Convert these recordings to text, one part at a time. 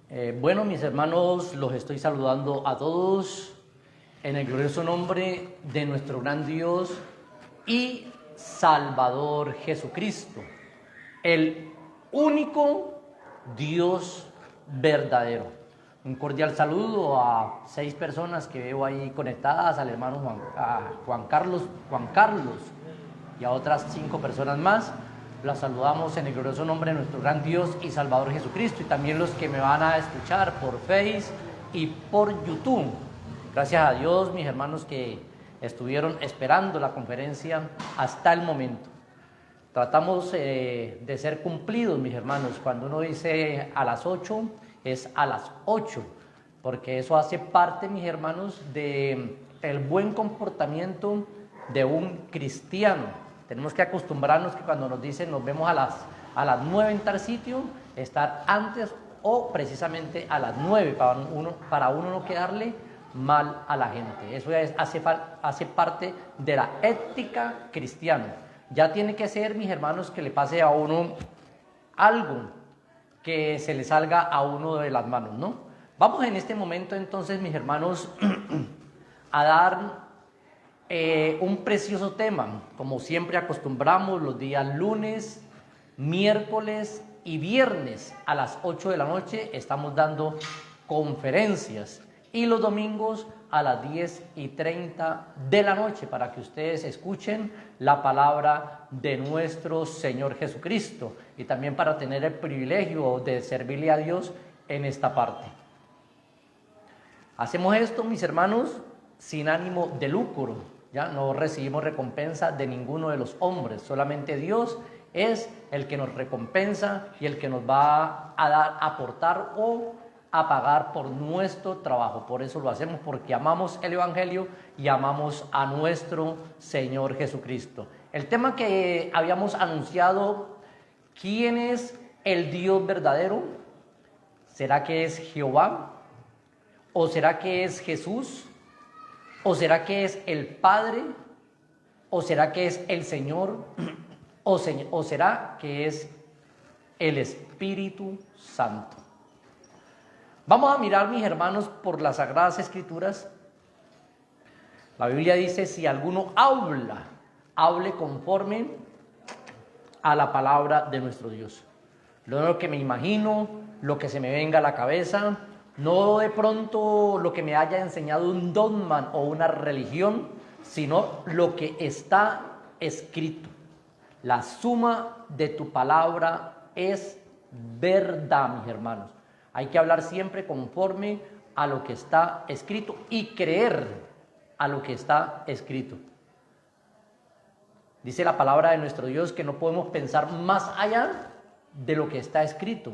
Bueno, mis hermanos, los estoy saludando a todos en el glorioso nombre de nuestro gran Dios y Salvador Jesucristo, el único Dios verdadero. Un cordial saludo a 6 personas que veo ahí conectadas, al hermano Juan Carlos y a otras 5 personas más. Las saludamos en el glorioso nombre de nuestro gran Dios y Salvador Jesucristo, y también los que me van a escuchar por Face y por YouTube. Gracias a Dios, mis hermanos, que estuvieron esperando la conferencia hasta el momento. Tratamos de ser cumplidos, mis hermanos. Cuando uno dice a las 8, es a las 8, porque eso hace parte, mis hermanos, de el buen comportamiento de un cristiano. Tenemos que acostumbrarnos que cuando nos dicen nos vemos a las 9 en tal sitio, estar antes o precisamente a las 9 para uno no quedarle mal a la gente. Eso hace parte de la ética cristiana. Ya tiene que ser, mis hermanos, que le pase a uno algo que se le salga a uno de las manos, ¿no? Vamos en este momento entonces, mis hermanos, a dar un precioso tema, como siempre acostumbramos los días lunes, miércoles y viernes a las 8 de la noche estamos dando conferencias, y los domingos a las 10:30 de la noche para que ustedes escuchen la palabra de nuestro Señor Jesucristo, y también para tener el privilegio de servirle a Dios en esta parte. Hacemos esto, mis hermanos, sin ánimo de lucro. Ya no recibimos recompensa de ninguno de los hombres, solamente Dios es el que nos recompensa y el que nos va a aportar o a pagar por nuestro trabajo. Por eso lo hacemos, porque amamos el Evangelio y amamos a nuestro Señor Jesucristo. El tema que habíamos anunciado: ¿quién es el Dios verdadero? ¿Será que es Jehová? ¿O será que es Jesús? ¿O será que es el Padre? ¿O será que es el Señor? ¿O será que es el Espíritu Santo? Vamos a mirar, mis hermanos, por las Sagradas Escrituras. La Biblia dice: si alguno hable conforme a la palabra de nuestro Dios. Lo que me imagino, lo que se me venga a la cabeza, no de pronto lo que me haya enseñado un dogma o una religión, sino lo que está escrito. La suma de tu palabra es verdad, mis hermanos. Hay que hablar siempre conforme a lo que está escrito y creer a lo que está escrito. Dice la palabra de nuestro Dios que no podemos pensar más allá de lo que está escrito.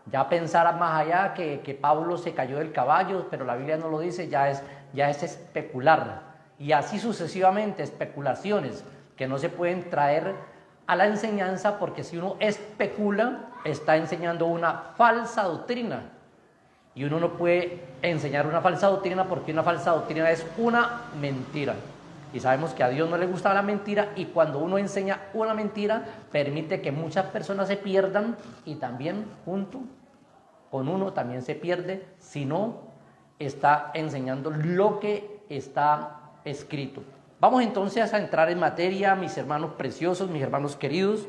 Ya pensar más allá que Pablo se cayó del caballo, pero la Biblia no lo dice, ya es especular. Y así sucesivamente, especulaciones que no se pueden traer a la enseñanza, porque si uno especula, está enseñando una falsa doctrina. Y uno no puede enseñar una falsa doctrina, porque una falsa doctrina es una mentira. Y sabemos que a Dios no le gusta la mentira, y cuando uno enseña una mentira, permite que muchas personas se pierdan, y también junto con uno también se pierde si no está enseñando lo que está escrito. Vamos entonces a entrar en materia, mis hermanos preciosos, mis hermanos queridos.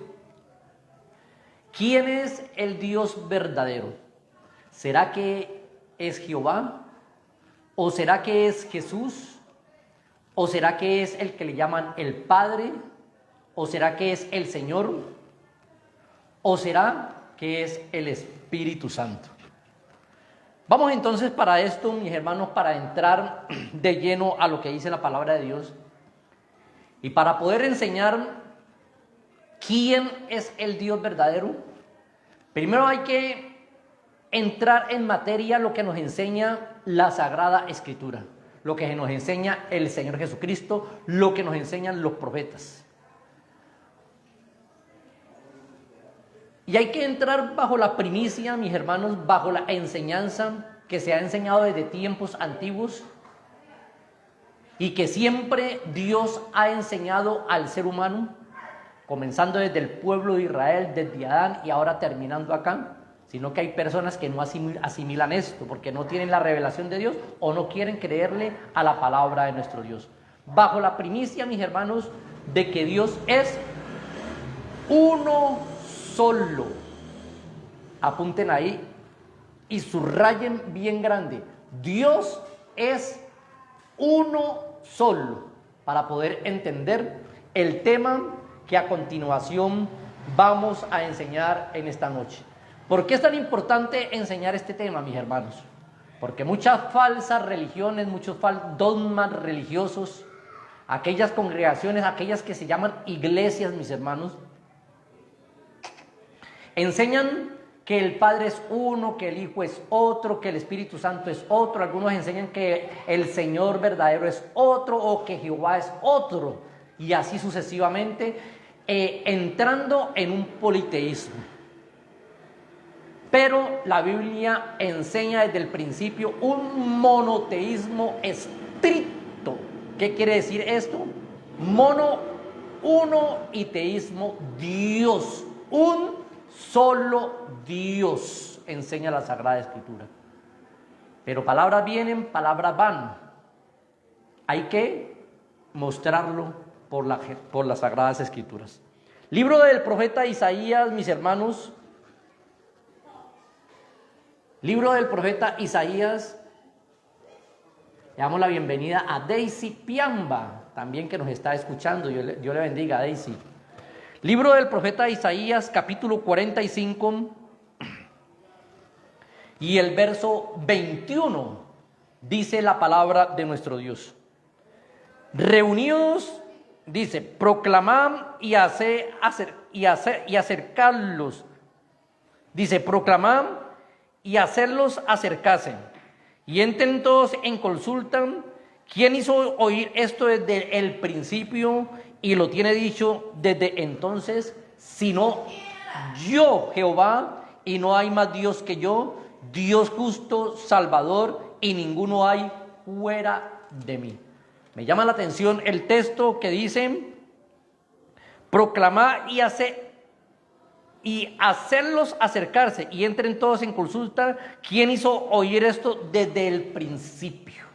¿Quién es el Dios verdadero? ¿Será que es Jehová? ¿O será que es Jesús? ¿O será que es el que le llaman el Padre? ¿O será que es el Señor? ¿O será que es el Espíritu Santo? Vamos entonces para esto, mis hermanos, para entrar de lleno a lo que dice la palabra de Dios, y para poder enseñar quién es el Dios verdadero. Primero hay que entrar en materia lo que nos enseña la Sagrada Escritura, lo que nos enseña el Señor Jesucristo, lo que nos enseñan los profetas. Y hay que entrar bajo la primicia, mis hermanos, bajo la enseñanza que se ha enseñado desde tiempos antiguos y que siempre Dios ha enseñado al ser humano, comenzando desde el pueblo de Israel, desde Adán y ahora terminando acá. sino que hay personas que no asimilan esto porque no tienen la revelación de Dios o no quieren creerle a la palabra de nuestro Dios. Bajo la primicia, mis hermanos, de que Dios es uno solo. Apunten ahí y subrayen bien grande. Dios es uno solo, para poder entender el tema que a continuación vamos a enseñar en esta noche. ¿Por qué es tan importante enseñar este tema, mis hermanos? Porque muchas falsas religiones, muchos dogmas religiosos, aquellas congregaciones, aquellas que se llaman iglesias, mis hermanos, enseñan que el Padre es uno, que el Hijo es otro, que el Espíritu Santo es otro. Algunos enseñan que el Señor verdadero es otro o que Jehová es otro. Y así sucesivamente, entrando en un politeísmo. Pero la Biblia enseña desde el principio un monoteísmo estricto. ¿Qué quiere decir esto? Uno y teísmo, Dios, un solo Dios, enseña la Sagrada Escritura. Pero palabras vienen, palabras van. Hay que mostrarlo por las Sagradas Escrituras. Libro del profeta Isaías, mis hermanos. Libro del profeta Isaías. Le damos la bienvenida a Daisy Piamba, también que nos está escuchando. Dios le bendiga, Daisy. Libro del profeta Isaías, capítulo 45, y el verso 21, dice la palabra de nuestro Dios. Reunidos, dice, proclamad y acercarlos. Dice, proclamad y hacerlos acercarse. Y entren todos en consulta. ¿Quién hizo oír esto desde el principio y lo tiene dicho desde entonces? Sino yo, Jehová, y no hay más Dios que yo, Dios justo, Salvador, y ninguno hay fuera de mí. Me llama la atención el texto que dice, proclamar y hacerlos acercarse, y entren todos en consulta. ¿Quién hizo oír esto desde el principio?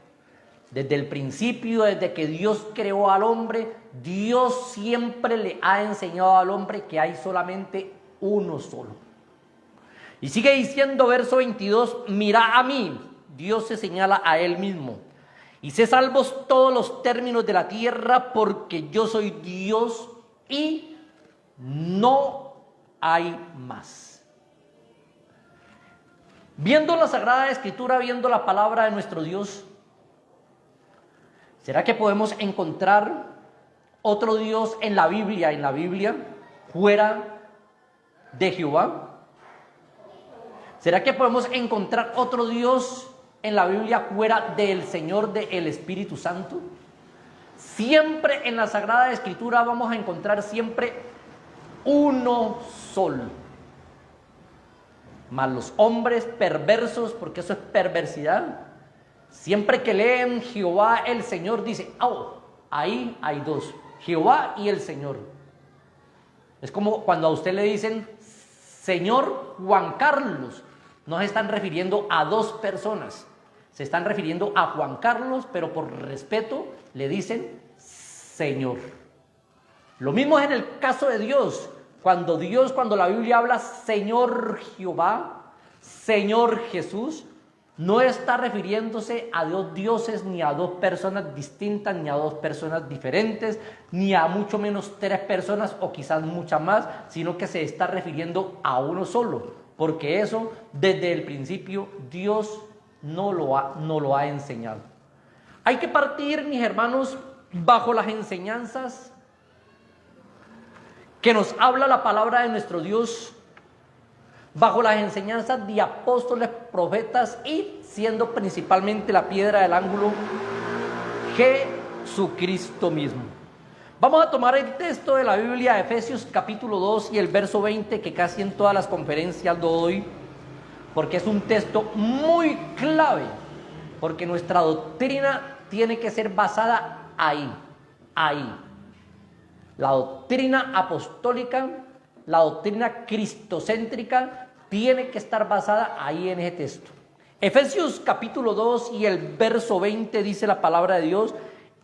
Desde el principio, desde que Dios creó al hombre, Dios siempre le ha enseñado al hombre que hay solamente uno solo. Y sigue diciendo, verso 22, mira a mí, Dios se señala a él mismo, y sé salvos todos los términos de la tierra, porque yo soy Dios y no hay más. Viendo la Sagrada Escritura, viendo la palabra de nuestro Dios, ¿será que podemos encontrar otro Dios en la Biblia, fuera de Jehová? ¿Será que podemos encontrar otro Dios en la Biblia fuera del Señor, del Espíritu Santo? Siempre en la Sagrada Escritura vamos a encontrar siempre uno solo. Mas los hombres perversos, porque eso es perversidad, siempre que leen Jehová el Señor, dice, oh, ahí hay dos, Jehová y el Señor. Es como cuando a usted le dicen, Señor Juan Carlos, no se están refiriendo a dos personas, se están refiriendo a Juan Carlos, pero por respeto le dicen Señor. Lo mismo es en el caso de Dios. Cuando la Biblia habla Señor Jehová, Señor Jesús, no está refiriéndose a dos dioses, ni a dos personas distintas, ni a dos personas diferentes, ni a mucho menos tres personas o quizás muchas más, sino que se está refiriendo a uno solo, porque eso desde el principio Dios no lo ha enseñado. Hay que partir, mis hermanos, bajo las enseñanzas que nos habla la palabra de nuestro Dios, bajo las enseñanzas de apóstoles, profetas y siendo principalmente la piedra del ángulo Jesucristo mismo. Vamos a tomar el texto de la Biblia, Efesios capítulo 2 y el verso 20, que casi en todas las conferencias lo doy, porque es un texto muy clave, porque nuestra doctrina tiene que ser basada ahí. La doctrina apostólica, la doctrina cristocéntrica, tiene que estar basada ahí en ese texto. Efesios capítulo 2 y el verso 20 dice la palabra de Dios: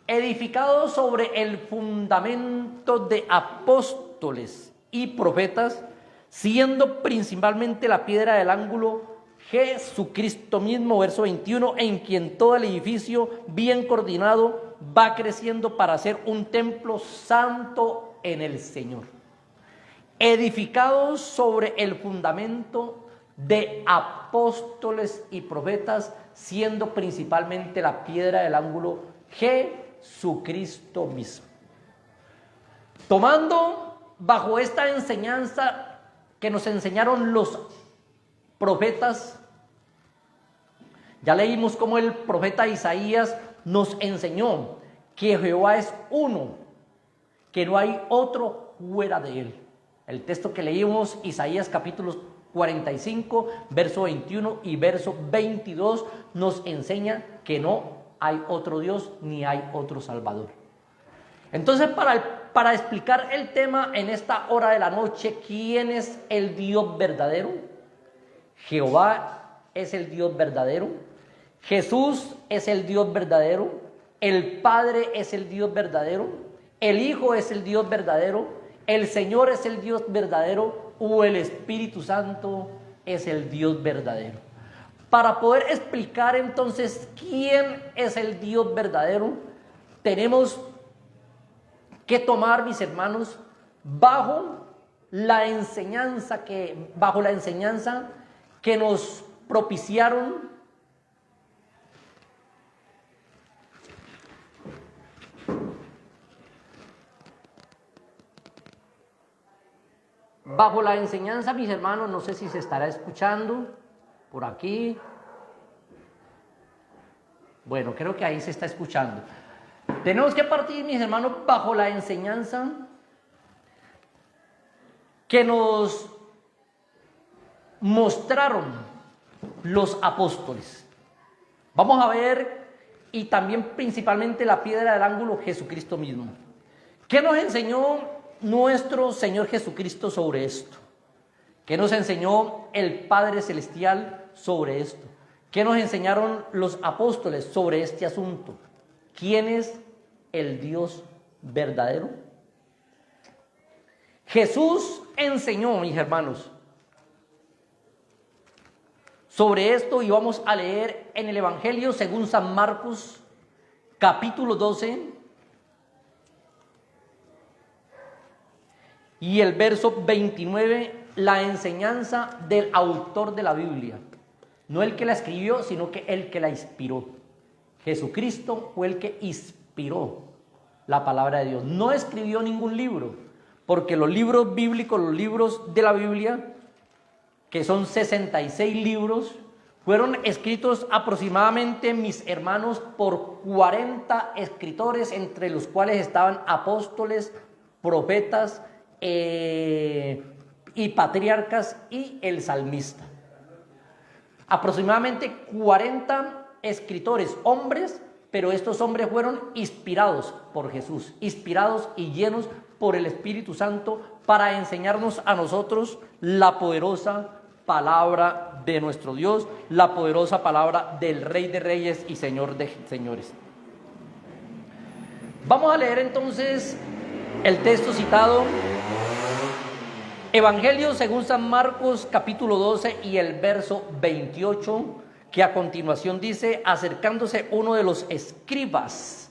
edificados sobre el fundamento de apóstoles y profetas, siendo principalmente la piedra del ángulo Jesucristo mismo, verso 21, en quien todo el edificio bien coordinado va creciendo para ser un templo santo en el Señor. Edificados sobre el fundamento de apóstoles y profetas, siendo principalmente la piedra del ángulo Jesucristo mismo. Tomando bajo esta enseñanza que nos enseñaron los profetas, ya leímos cómo el profeta Isaías nos enseñó que Jehová es uno, que no hay otro fuera de él. El texto que leímos, Isaías capítulo 45, verso 21 y verso 22, nos enseña que no hay otro Dios ni hay otro Salvador. Entonces, para explicar el tema en esta hora de la noche, ¿quién es el Dios verdadero? Jehová es el Dios verdadero, Jesús es el Dios verdadero, el Padre es el Dios verdadero, el Hijo es el Dios verdadero, el Señor es el Dios verdadero, o el Espíritu Santo es el Dios verdadero. Para poder explicar entonces quién es el Dios verdadero, tenemos que tomar, mis hermanos, bajo la enseñanza que nos propiciaron mis hermanos, no sé si se estará escuchando por aquí. Bueno, creo que ahí se está escuchando. Tenemos que partir, mis hermanos, bajo la enseñanza que nos mostraron los apóstoles. Vamos a ver, y también principalmente la piedra del ángulo, Jesucristo mismo. ¿Qué nos enseñó nuestro Señor Jesucristo sobre esto? ¿Qué nos enseñó el Padre Celestial sobre esto? ¿Qué nos enseñaron los apóstoles sobre este asunto? ¿Quién es el Dios verdadero? Jesús enseñó, mis hermanos, sobre esto, y vamos a leer en el Evangelio según San Marcos, capítulo 12, y el verso 29, la enseñanza del autor de la Biblia. No el que la escribió, sino que el que la inspiró. Jesucristo fue el que inspiró la palabra de Dios. No escribió ningún libro, porque los libros bíblicos, los libros de la Biblia, que son 66 libros, fueron escritos aproximadamente, mis hermanos, por 40 escritores, entre los cuales estaban apóstoles, profetas y patriarcas y el salmista. Aproximadamente 40 escritores, hombres, pero estos hombres fueron inspirados por Jesús, inspirados y llenos por el Espíritu Santo para enseñarnos a nosotros la poderosa palabra de nuestro Dios, la poderosa palabra del Rey de Reyes y Señor de Señores. Vamos a leer entonces el texto citado, Evangelio según San Marcos, capítulo 12 y el verso 28, que a continuación dice: acercándose uno de los escribas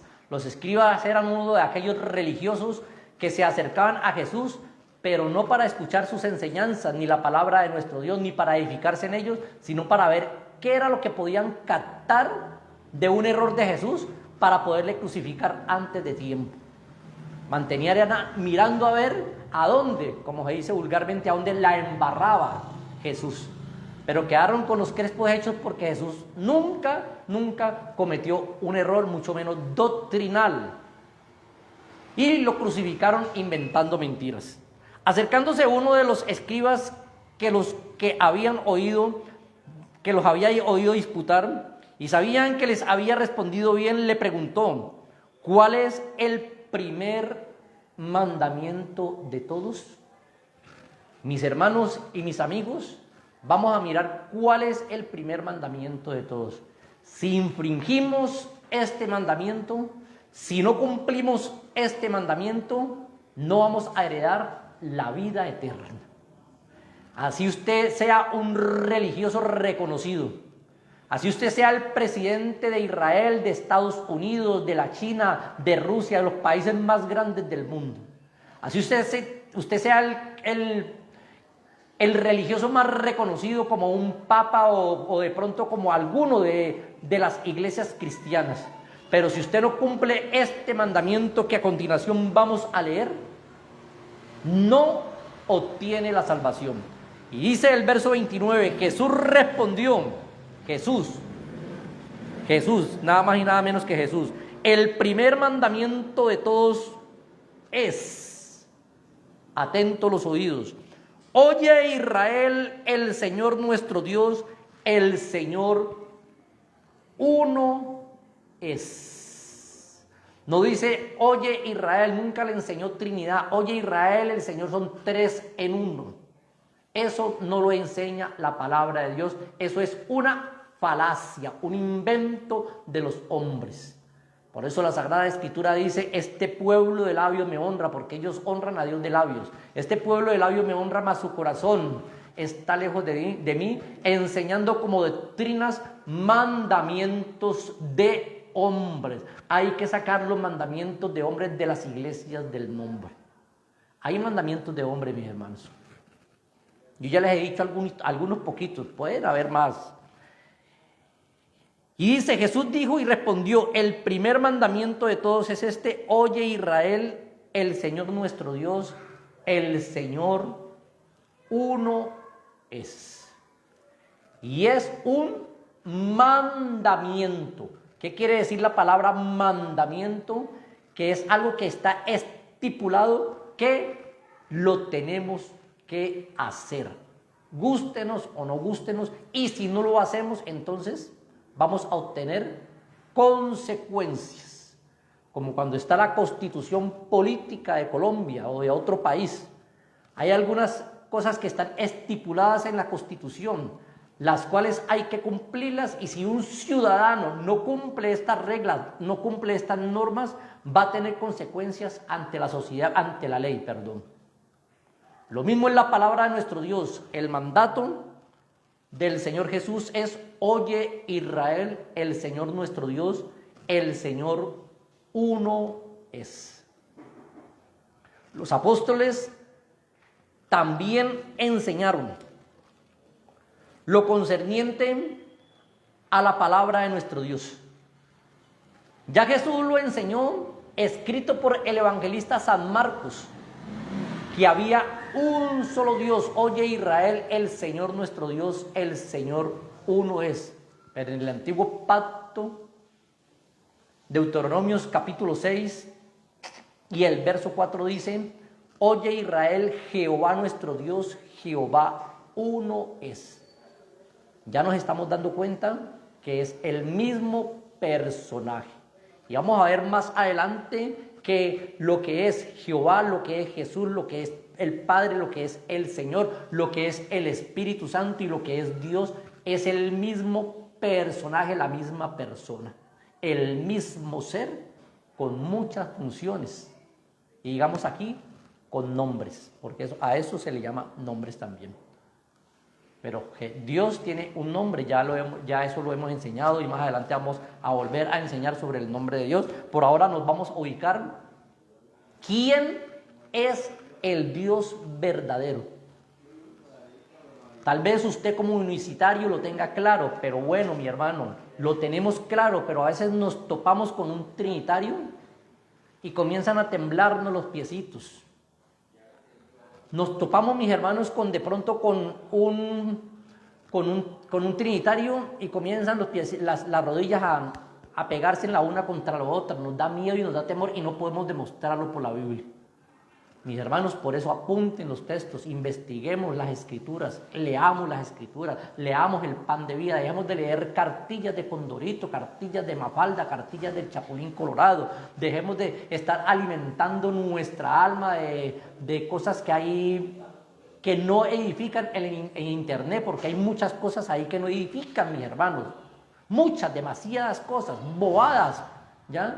eran uno de aquellos religiosos que se acercaban a Jesús, pero no para escuchar sus enseñanzas, ni la palabra de nuestro Dios, ni para edificarse en ellos, sino para ver qué era lo que podían captar de un error de Jesús para poderle crucificar antes de tiempo. Mantenían mirando a ver a dónde, como se dice vulgarmente, a dónde la embarraba Jesús. Pero quedaron con los crespos hechos, porque Jesús nunca cometió un error, mucho menos doctrinal. Y lo crucificaron inventando mentiras. Acercándose uno de los escribas que los había oído disputar y sabían que les había respondido bien, le preguntó: ¿cuál es el primer mandamiento de todos? Mis hermanos y mis amigos, vamos a mirar cuál es el primer mandamiento de todos. Si infringimos este mandamiento, si no cumplimos este mandamiento, no vamos a heredar la vida eterna. Así usted sea un religioso reconocido, así usted sea el presidente de Israel, de Estados Unidos, de la China, de Rusia, de los países más grandes del mundo. Así usted sea el religioso más reconocido como un papa o de pronto como alguno de las iglesias cristianas. Pero si usted no cumple este mandamiento que a continuación vamos a leer, no obtiene la salvación. Y dice el verso 29, Jesús respondió, Jesús, nada más y nada menos que Jesús, el primer mandamiento de todos es, atento los oídos, oye Israel, el Señor nuestro Dios, el Señor uno es. No dice, oye Israel, nunca le enseñó Trinidad, oye Israel, el Señor son tres en uno. Eso no lo enseña la palabra de Dios, eso es una falacia, un invento de los hombres. Por eso la Sagrada Escritura dice, este pueblo de labios me honra, porque ellos honran a Dios de labios. Este pueblo de labios me honra, mas su corazón está lejos de mí, enseñando como doctrinas mandamientos de hombres. Hay que sacar los mandamientos de hombres de las iglesias del nombre. Hay mandamientos de hombres, mis hermanos. Yo ya les he dicho algunos poquitos, pueden haber más. Y dice, Jesús dijo y respondió, el primer mandamiento de todos es este, oye Israel, el Señor nuestro Dios, el Señor uno es. Y es un mandamiento. ¿Qué quiere decir la palabra mandamiento? Que es algo que está estipulado que lo tenemos que hacer. Gústenos o no gústenos, y si no lo hacemos, entonces vamos a obtener consecuencias, como cuando está la constitución política de Colombia o de otro país. Hay algunas cosas que están estipuladas en la constitución, las cuales hay que cumplirlas, y si un ciudadano no cumple estas reglas, no cumple estas normas, va a tener consecuencias ante la sociedad, ante la ley, perdón. Lo mismo es la palabra de nuestro Dios. El mandato del Señor Jesús es, oye Israel, el Señor nuestro Dios, el Señor uno es. Los apóstoles también enseñaron lo concerniente a la palabra de nuestro Dios. Ya Jesús lo enseñó, escrito por el evangelista San Marcos, que había un solo Dios, oye Israel, el Señor nuestro Dios, el Señor uno es. Pero en el antiguo pacto, Deuteronomios capítulo 6 y el verso 4 dice, oye Israel, Jehová nuestro Dios, Jehová uno es. Ya nos estamos dando cuenta que es el mismo personaje. Y vamos a ver más adelante que lo que es Jehová, lo que es Jesús, lo que es el Padre, lo que es el Señor, lo que es el Espíritu Santo y lo que es Dios, es el mismo personaje, la misma persona, el mismo ser con muchas funciones. Y digamos aquí, con nombres, porque a eso se le llama nombres también. Pero Dios tiene un nombre, ya eso lo hemos enseñado, y más adelante vamos a volver a enseñar sobre el nombre de Dios. Por ahora nos vamos a ubicar quién es el Dios verdadero. Tal vez usted como universitario lo tenga claro, pero bueno, mi hermano, lo tenemos claro, pero a veces nos topamos con un trinitario y comienzan a temblarnos los piecitos. Nos topamos, mis hermanos, de pronto con un trinitario y comienzan las rodillas a pegarse la una contra la otra. Nos da miedo y nos da temor y no podemos demostrarlo por la Biblia. Mis hermanos, por eso apunten los textos, investiguemos las Escrituras, leamos las Escrituras, leamos el pan de vida, dejemos de leer cartillas de Condorito, cartillas de Mafalda, cartillas del Chapulín Colorado, dejemos de estar alimentando nuestra alma de cosas que que no edifican en internet, porque hay muchas cosas ahí que no edifican, mis hermanos. Muchas, demasiadas cosas, bobadas, ¿ya?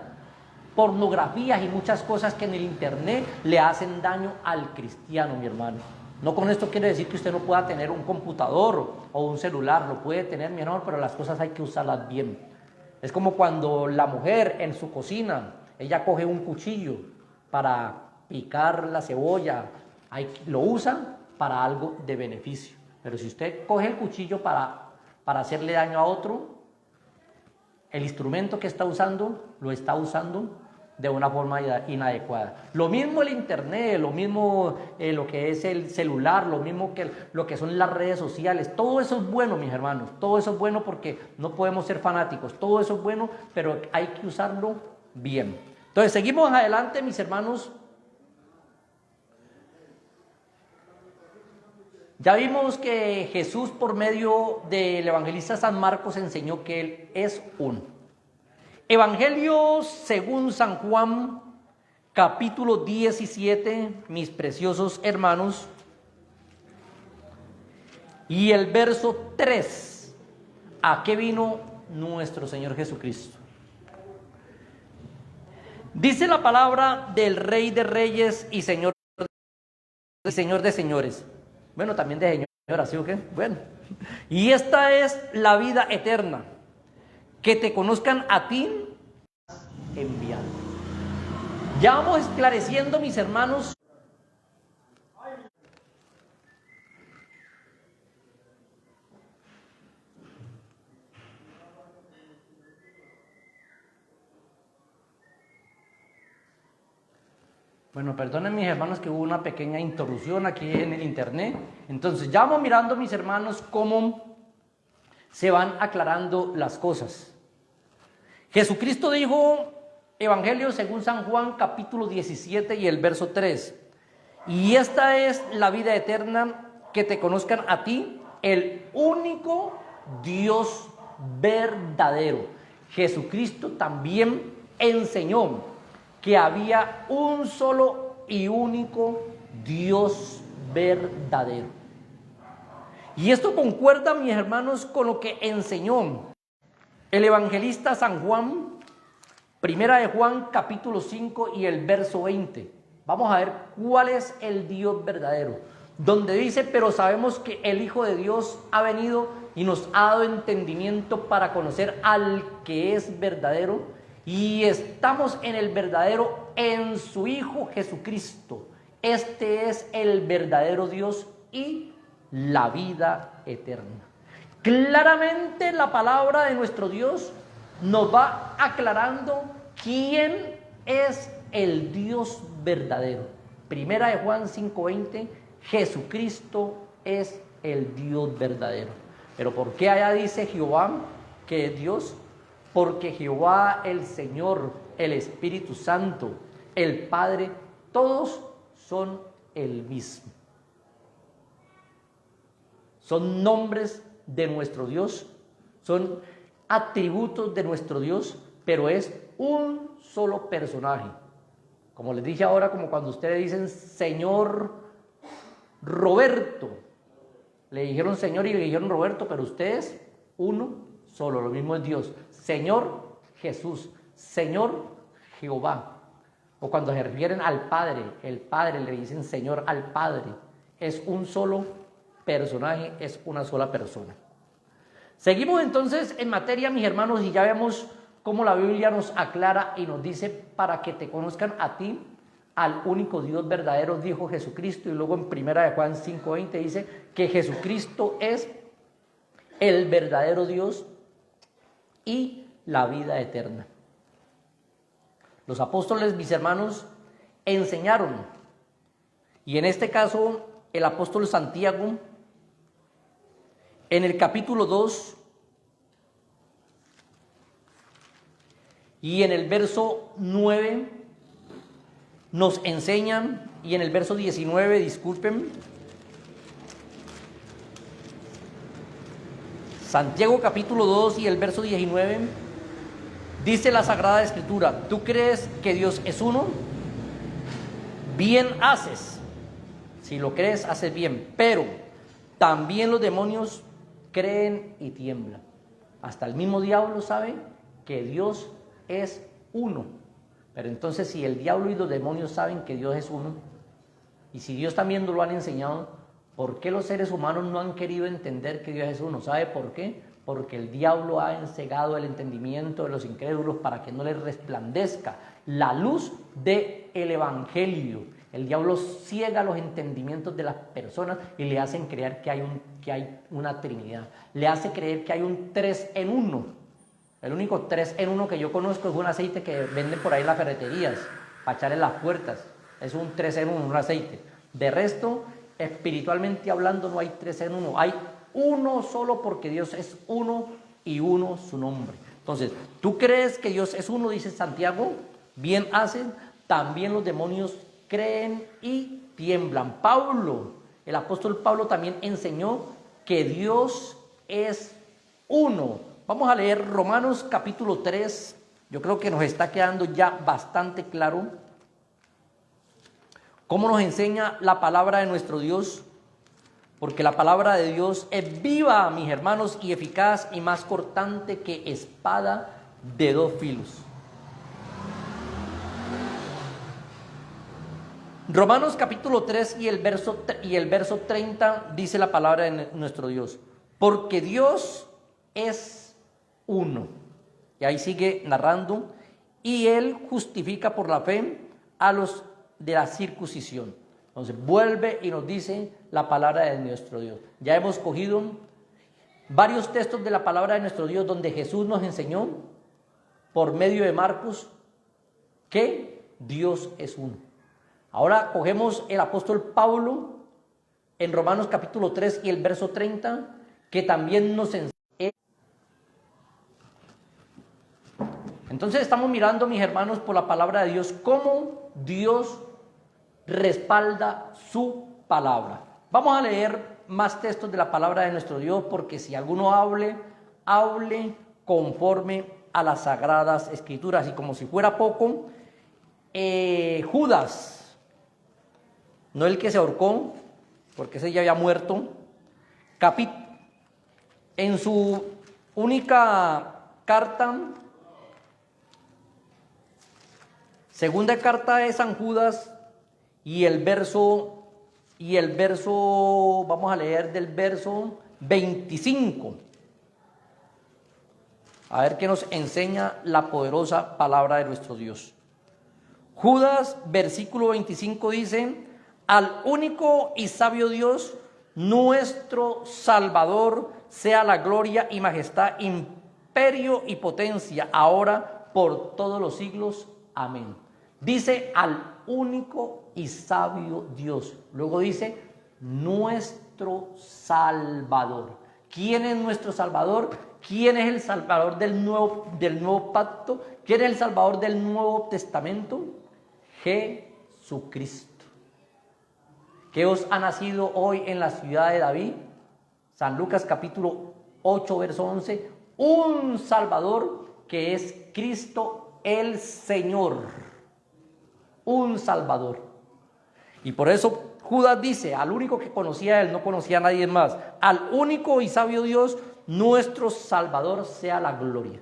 Pornografías y muchas cosas que en el internet le hacen daño al cristiano, mi hermano. No con esto quiere decir que usted no pueda tener un computador o un celular, lo puede tener, mi hermano, pero las cosas hay que usarlas bien. Es como cuando la mujer en su cocina, ella coge un cuchillo para picar la cebolla, lo usa para algo de beneficio. Pero si usted coge el cuchillo para hacerle daño a otro, el instrumento que está usando, lo está usando de una forma inadecuada. Lo mismo el internet, lo mismo lo que es el celular, lo mismo que lo que son las redes sociales. Todo eso es bueno, mis hermanos. Todo eso es bueno porque no podemos ser fanáticos. Todo eso es bueno, pero hay que usarlo bien. Entonces, seguimos adelante, mis hermanos. Ya vimos que Jesús, por medio del evangelista San Marcos, enseñó que Él es uno. Evangelio según San Juan, capítulo 17, mis preciosos hermanos, y el verso 3. ¿A qué vino nuestro Señor Jesucristo? Dice la palabra del Rey de Reyes y Señor de Señores. Bueno, también de señoras, ¿sí o qué? Bueno. Y esta es la vida eterna, que te conozcan a ti enviado. Ya vamos esclareciendo, mis hermanos. Bueno, perdonen mis hermanos que hubo una pequeña interrupción aquí en el internet. Entonces ya vamos mirando, mis hermanos, cómo se van aclarando las cosas. Jesucristo dijo, Evangelio según San Juan, capítulo 17 y el verso 3. Y esta es la vida eterna, que te conozcan a ti, el único Dios verdadero. Jesucristo también enseñó que había un solo y único Dios verdadero. Y esto concuerda, mis hermanos, con lo que enseñó el evangelista San Juan, primera de Juan, capítulo 5 y el verso 20. Vamos a ver cuál es el Dios verdadero. Donde dice, pero sabemos que el Hijo de Dios ha venido y nos ha dado entendimiento para conocer al que es verdadero. Y estamos en el verdadero, en su Hijo Jesucristo. Este es el verdadero Dios y la vida eterna. Claramente la palabra de nuestro Dios nos va aclarando quién es el Dios verdadero. Primera de Juan 5:20, Jesucristo es el Dios verdadero. Pero ¿por qué allá dice Jehová que es Dios? Porque Jehová, el Señor, el Espíritu Santo, el Padre, todos son el mismo. Son nombres de nuestro Dios, son atributos de nuestro Dios, pero es un solo personaje. Como les dije ahora, como cuando ustedes dicen Señor Roberto, le dijeron Señor y le dijeron Roberto, pero ustedes uno solo, lo mismo es Dios. Señor Jesús, Señor Jehová. O cuando se refieren al Padre, el Padre le dicen Señor al Padre. Es un solo personaje, es una sola persona. Seguimos entonces en materia, mis hermanos, y ya vemos cómo la Biblia nos aclara y nos dice para que te conozcan a ti, al único Dios verdadero, dijo Jesucristo. Y luego en primera de Juan 5:20 dice que Jesucristo es el verdadero Dios y la vida eterna. Los apóstoles, mis hermanos, enseñaron, y en este caso el apóstol Santiago, en el capítulo 2 y en el verso 9 nos enseñan, y en el verso 19, disculpen, Santiago capítulo 2 y el verso 19, dice la Sagrada Escritura, ¿tú crees que Dios es uno? Bien haces. Si lo crees, haces bien. Pero también los demonios creen y tiemblan. Hasta el mismo diablo sabe que Dios es uno. Pero entonces, si el diablo y los demonios saben que Dios es uno, y si Dios también nos lo han enseñado, ¿por qué los seres humanos no han querido entender que Dios es uno? ¿Sabe por qué? Porque el diablo ha cegado el entendimiento de los incrédulos para que no les resplandezca la luz del evangelio. El diablo ciega los entendimientos de las personas y le hacen creer que hay una Trinidad. Le hace creer que hay un 3 en 1. El único 3 en 1 que yo conozco es un aceite que venden por ahí en las ferreterías para echarle las puertas. Es un 3 en 1, un aceite. De resto, espiritualmente hablando, no hay 3 en 1. Hay uno solo, porque Dios es uno y uno su nombre. Entonces, ¿tú crees que Dios es uno? Dice Santiago. Bien hacen. También los demonios creen y tiemblan. Pablo, el apóstol Pablo, también enseñó que Dios es uno. Vamos a leer Romanos capítulo 3. Yo creo que nos está quedando ya bastante claro cómo nos enseña la palabra de nuestro Dios, porque la palabra de Dios es viva, mis hermanos, y eficaz y más cortante que espada de 2 filos. Romanos capítulo 3 y el verso 30 dice la palabra de nuestro Dios: porque Dios es uno. Y ahí sigue narrando: y Él justifica por la fe a los de la circuncisión. Entonces vuelve y nos dice la palabra de nuestro Dios. Ya hemos cogido varios textos de la palabra de nuestro Dios donde Jesús nos enseñó por medio de Marcos que Dios es uno. Ahora cogemos el apóstol Pablo en Romanos capítulo 3 y el verso 30, que también nos enseña. Entonces estamos mirando, mis hermanos, por la palabra de Dios, cómo Dios respalda su palabra. Vamos a leer más textos de la palabra de nuestro Dios, porque si alguno hable conforme a las sagradas escrituras. Y como si fuera poco, Judas, no el que se ahorcó, porque ese ya había muerto, en su única carta, segunda carta de San Judas, y el verso, vamos a leer del verso 25. A ver qué nos enseña la poderosa palabra de nuestro Dios. Judas, versículo 25 dice: al único y sabio Dios, nuestro Salvador, sea la gloria y majestad, imperio y potencia, ahora por todos los siglos. Amén. Dice al único y sabio Dios. Luego dice nuestro Salvador. ¿Quién es nuestro Salvador? ¿Quién es el Salvador del nuevo pacto? ¿Quién es el Salvador del Nuevo Testamento? Jesucristo. ¿Qué os ha nacido hoy en la ciudad de David? San Lucas capítulo 8, verso 11. Un Salvador, que es Cristo el Señor. Un Salvador. Y por eso Judas dice: al único que conocía a él, no conocía a nadie más. Al único y sabio Dios, nuestro Salvador, sea la gloria.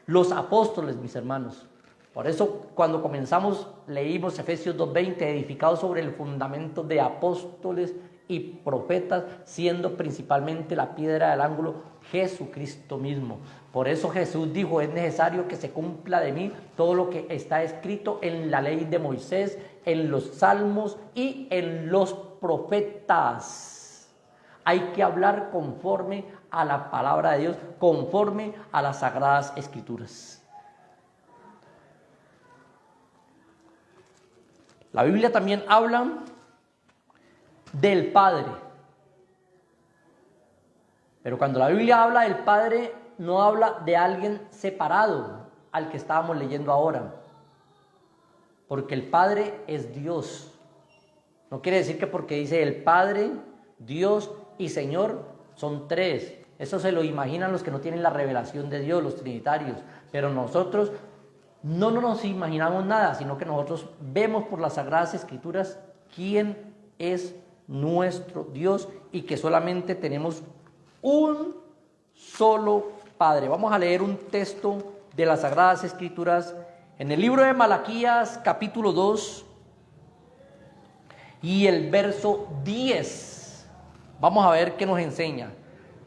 Los apóstoles, mis hermanos. Por eso cuando comenzamos leímos Efesios 2:20, edificados sobre el fundamento de apóstoles y profetas, siendo principalmente la piedra del ángulo Jesucristo mismo. Por eso Jesús dijo: es necesario que se cumpla de mí todo lo que está escrito en la ley de Moisés, en los salmos y en los profetas. Hay que hablar conforme a la palabra de Dios, conforme a las sagradas escrituras. La Biblia también habla del Padre. Pero cuando la Biblia habla del Padre, no habla de alguien separado al que estábamos leyendo ahora. Porque el Padre es Dios. No quiere decir que porque dice el Padre, Dios y Señor son tres. Eso se lo imaginan los que no tienen la revelación de Dios, los trinitarios. Pero nosotros no nos imaginamos nada, sino que nosotros vemos por las Sagradas Escrituras quién es nuestro Dios y que solamente tenemos un solo Padre. Vamos a leer un texto de las Sagradas Escrituras en el libro de Malaquías, capítulo 2 y el verso 10. Vamos a ver qué nos enseña.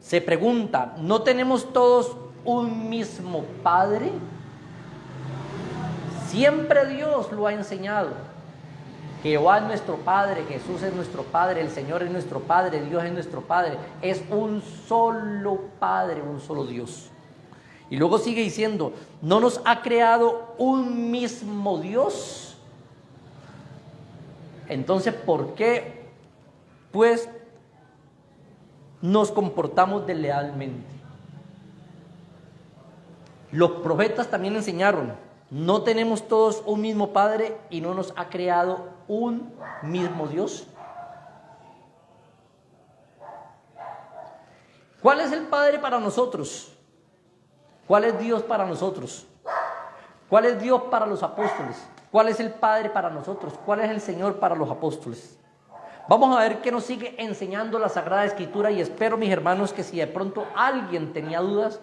Se pregunta, ¿no tenemos todos un mismo Padre? Siempre Dios lo ha enseñado. Jehová es nuestro Padre, Jesús es nuestro Padre, el Señor es nuestro Padre, Dios es nuestro Padre. Es un solo Padre, un solo Dios. Y luego sigue diciendo, ¿no nos ha creado un mismo Dios? Entonces, ¿por qué, pues, nos comportamos deslealmente? Los profetas también enseñaron, ¿no tenemos todos un mismo Padre y no nos ha creado un mismo Dios? ¿Cuál es el Padre para nosotros? ¿Cuál es Dios para nosotros? ¿Cuál es Dios para los apóstoles? ¿Cuál es el Padre para nosotros? ¿Cuál es el Señor para los apóstoles? Vamos a ver qué nos sigue enseñando la Sagrada Escritura y espero, mis hermanos, que si de pronto alguien tenía dudas,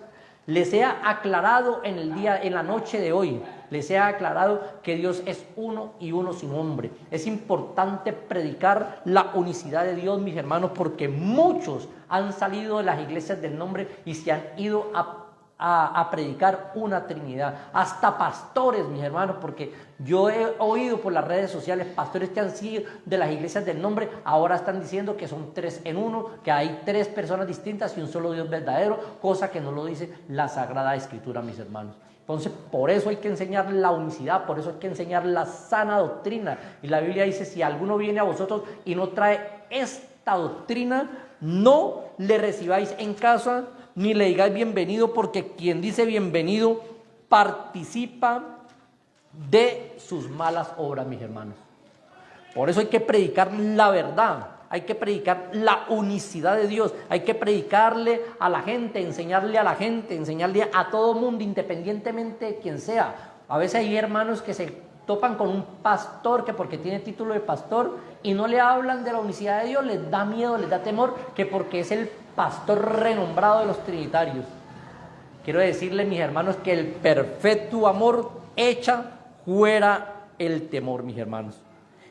les sea aclarado en la noche de hoy, les sea aclarado que Dios es uno y uno sin nombre. Es importante predicar la unicidad de Dios, mis hermanos, porque muchos han salido de las iglesias del nombre y se han ido a predicar una Trinidad, hasta pastores, mis hermanos, porque yo he oído por las redes sociales pastores que han sido de las iglesias del nombre, ahora están diciendo que son 3 en 1, que hay 3 personas distintas y un solo Dios verdadero, cosa que no lo dice la Sagrada Escritura, mis hermanos. Entonces, por eso hay que enseñar la unicidad, por eso hay que enseñar la sana doctrina. Y la Biblia dice, si alguno viene a vosotros y no trae esta doctrina, no le recibáis en casa, ni le digáis bienvenido, porque quien dice bienvenido participa de sus malas obras, mis hermanos. Por eso hay que predicar la verdad, hay que predicar la unicidad de Dios, hay que predicarle a la gente, enseñarle a todo mundo, independientemente de quien sea. A veces hay hermanos que se topan con un pastor que porque tiene título de pastor y no le hablan de la unicidad de Dios, les da miedo, les da temor, que porque es el pastor renombrado de los trinitarios. Quiero decirles, mis hermanos, que el perfecto amor echa fuera el temor, mis hermanos.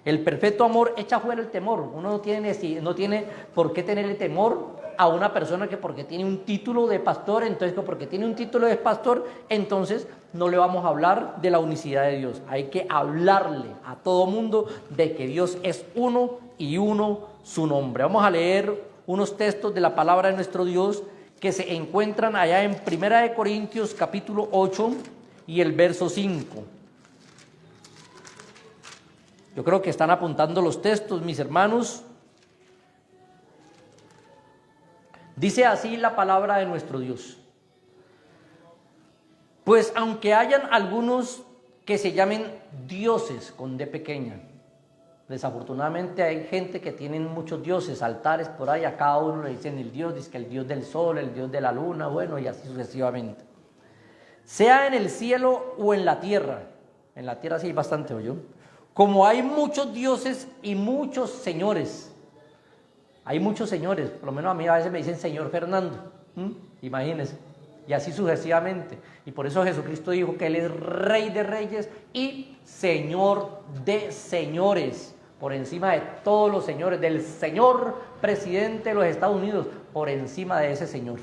El perfecto amor echa fuera el temor. Uno no tiene por qué tenerle temor a una persona que porque tiene un título de pastor, entonces que porque tiene un título de pastor, entonces no le vamos a hablar de la unicidad de Dios. Hay que hablarle a todo mundo de que Dios es uno y uno su nombre. Vamos a leer unos textos de la palabra de nuestro Dios que se encuentran allá en 1 Corintios capítulo 8 y el verso 5. Yo creo que están apuntando los textos, mis hermanos. Dice así la palabra de nuestro Dios. Pues aunque hayan algunos que se llamen dioses con D pequeña, desafortunadamente hay gente que tienen muchos dioses, altares por ahí, a cada uno le dicen el dios, dice que el dios del sol, el dios de la luna, bueno, y así sucesivamente. Sea en el cielo o en la tierra sí hay bastante, ¿oyó? Como hay muchos dioses y muchos señores, hay muchos señores, por lo menos a mí a veces me dicen señor Fernando, imagínense, y así sucesivamente. Y por eso Jesucristo dijo que Él es Rey de reyes y Señor de señores, por encima de todos los señores, del señor presidente de los Estados Unidos, por encima de ese señor,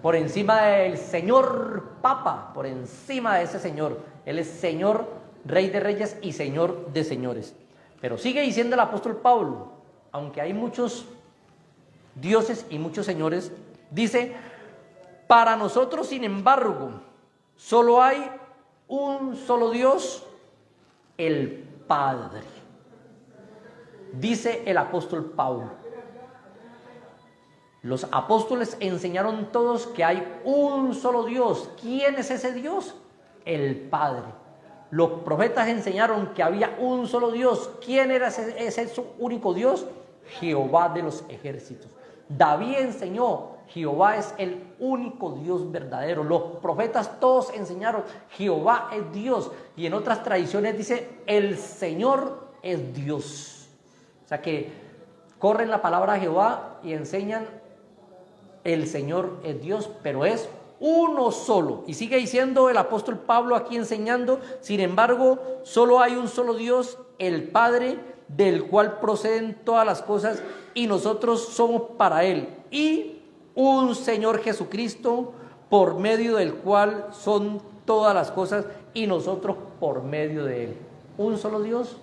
por encima del señor Papa, por encima de ese señor. Él es Señor, Rey de reyes y Señor de señores. Pero sigue diciendo el apóstol Pablo, aunque hay muchos dioses y muchos señores, dice, para nosotros, sin embargo, solo hay un solo Dios, el Padre. Dice el apóstol Pablo. Los apóstoles enseñaron todos que hay un solo Dios. ¿Quién es ese Dios? El Padre. Los profetas enseñaron que había un solo Dios. ¿Quién era ese único Dios? Jehová de los ejércitos. David enseñó, Jehová es el único Dios verdadero. Los profetas todos enseñaron, Jehová es Dios. Y en otras tradiciones dice, el Señor es Dios. O sea que corren la palabra de Jehová y enseñan el Señor es Dios, pero es uno solo. Y sigue diciendo el apóstol Pablo aquí enseñando, sin embargo, solo hay un solo Dios, el Padre, del cual proceden todas las cosas y nosotros somos para Él. Y un Señor Jesucristo, por medio del cual son todas las cosas y nosotros por medio de Él. Un solo Dios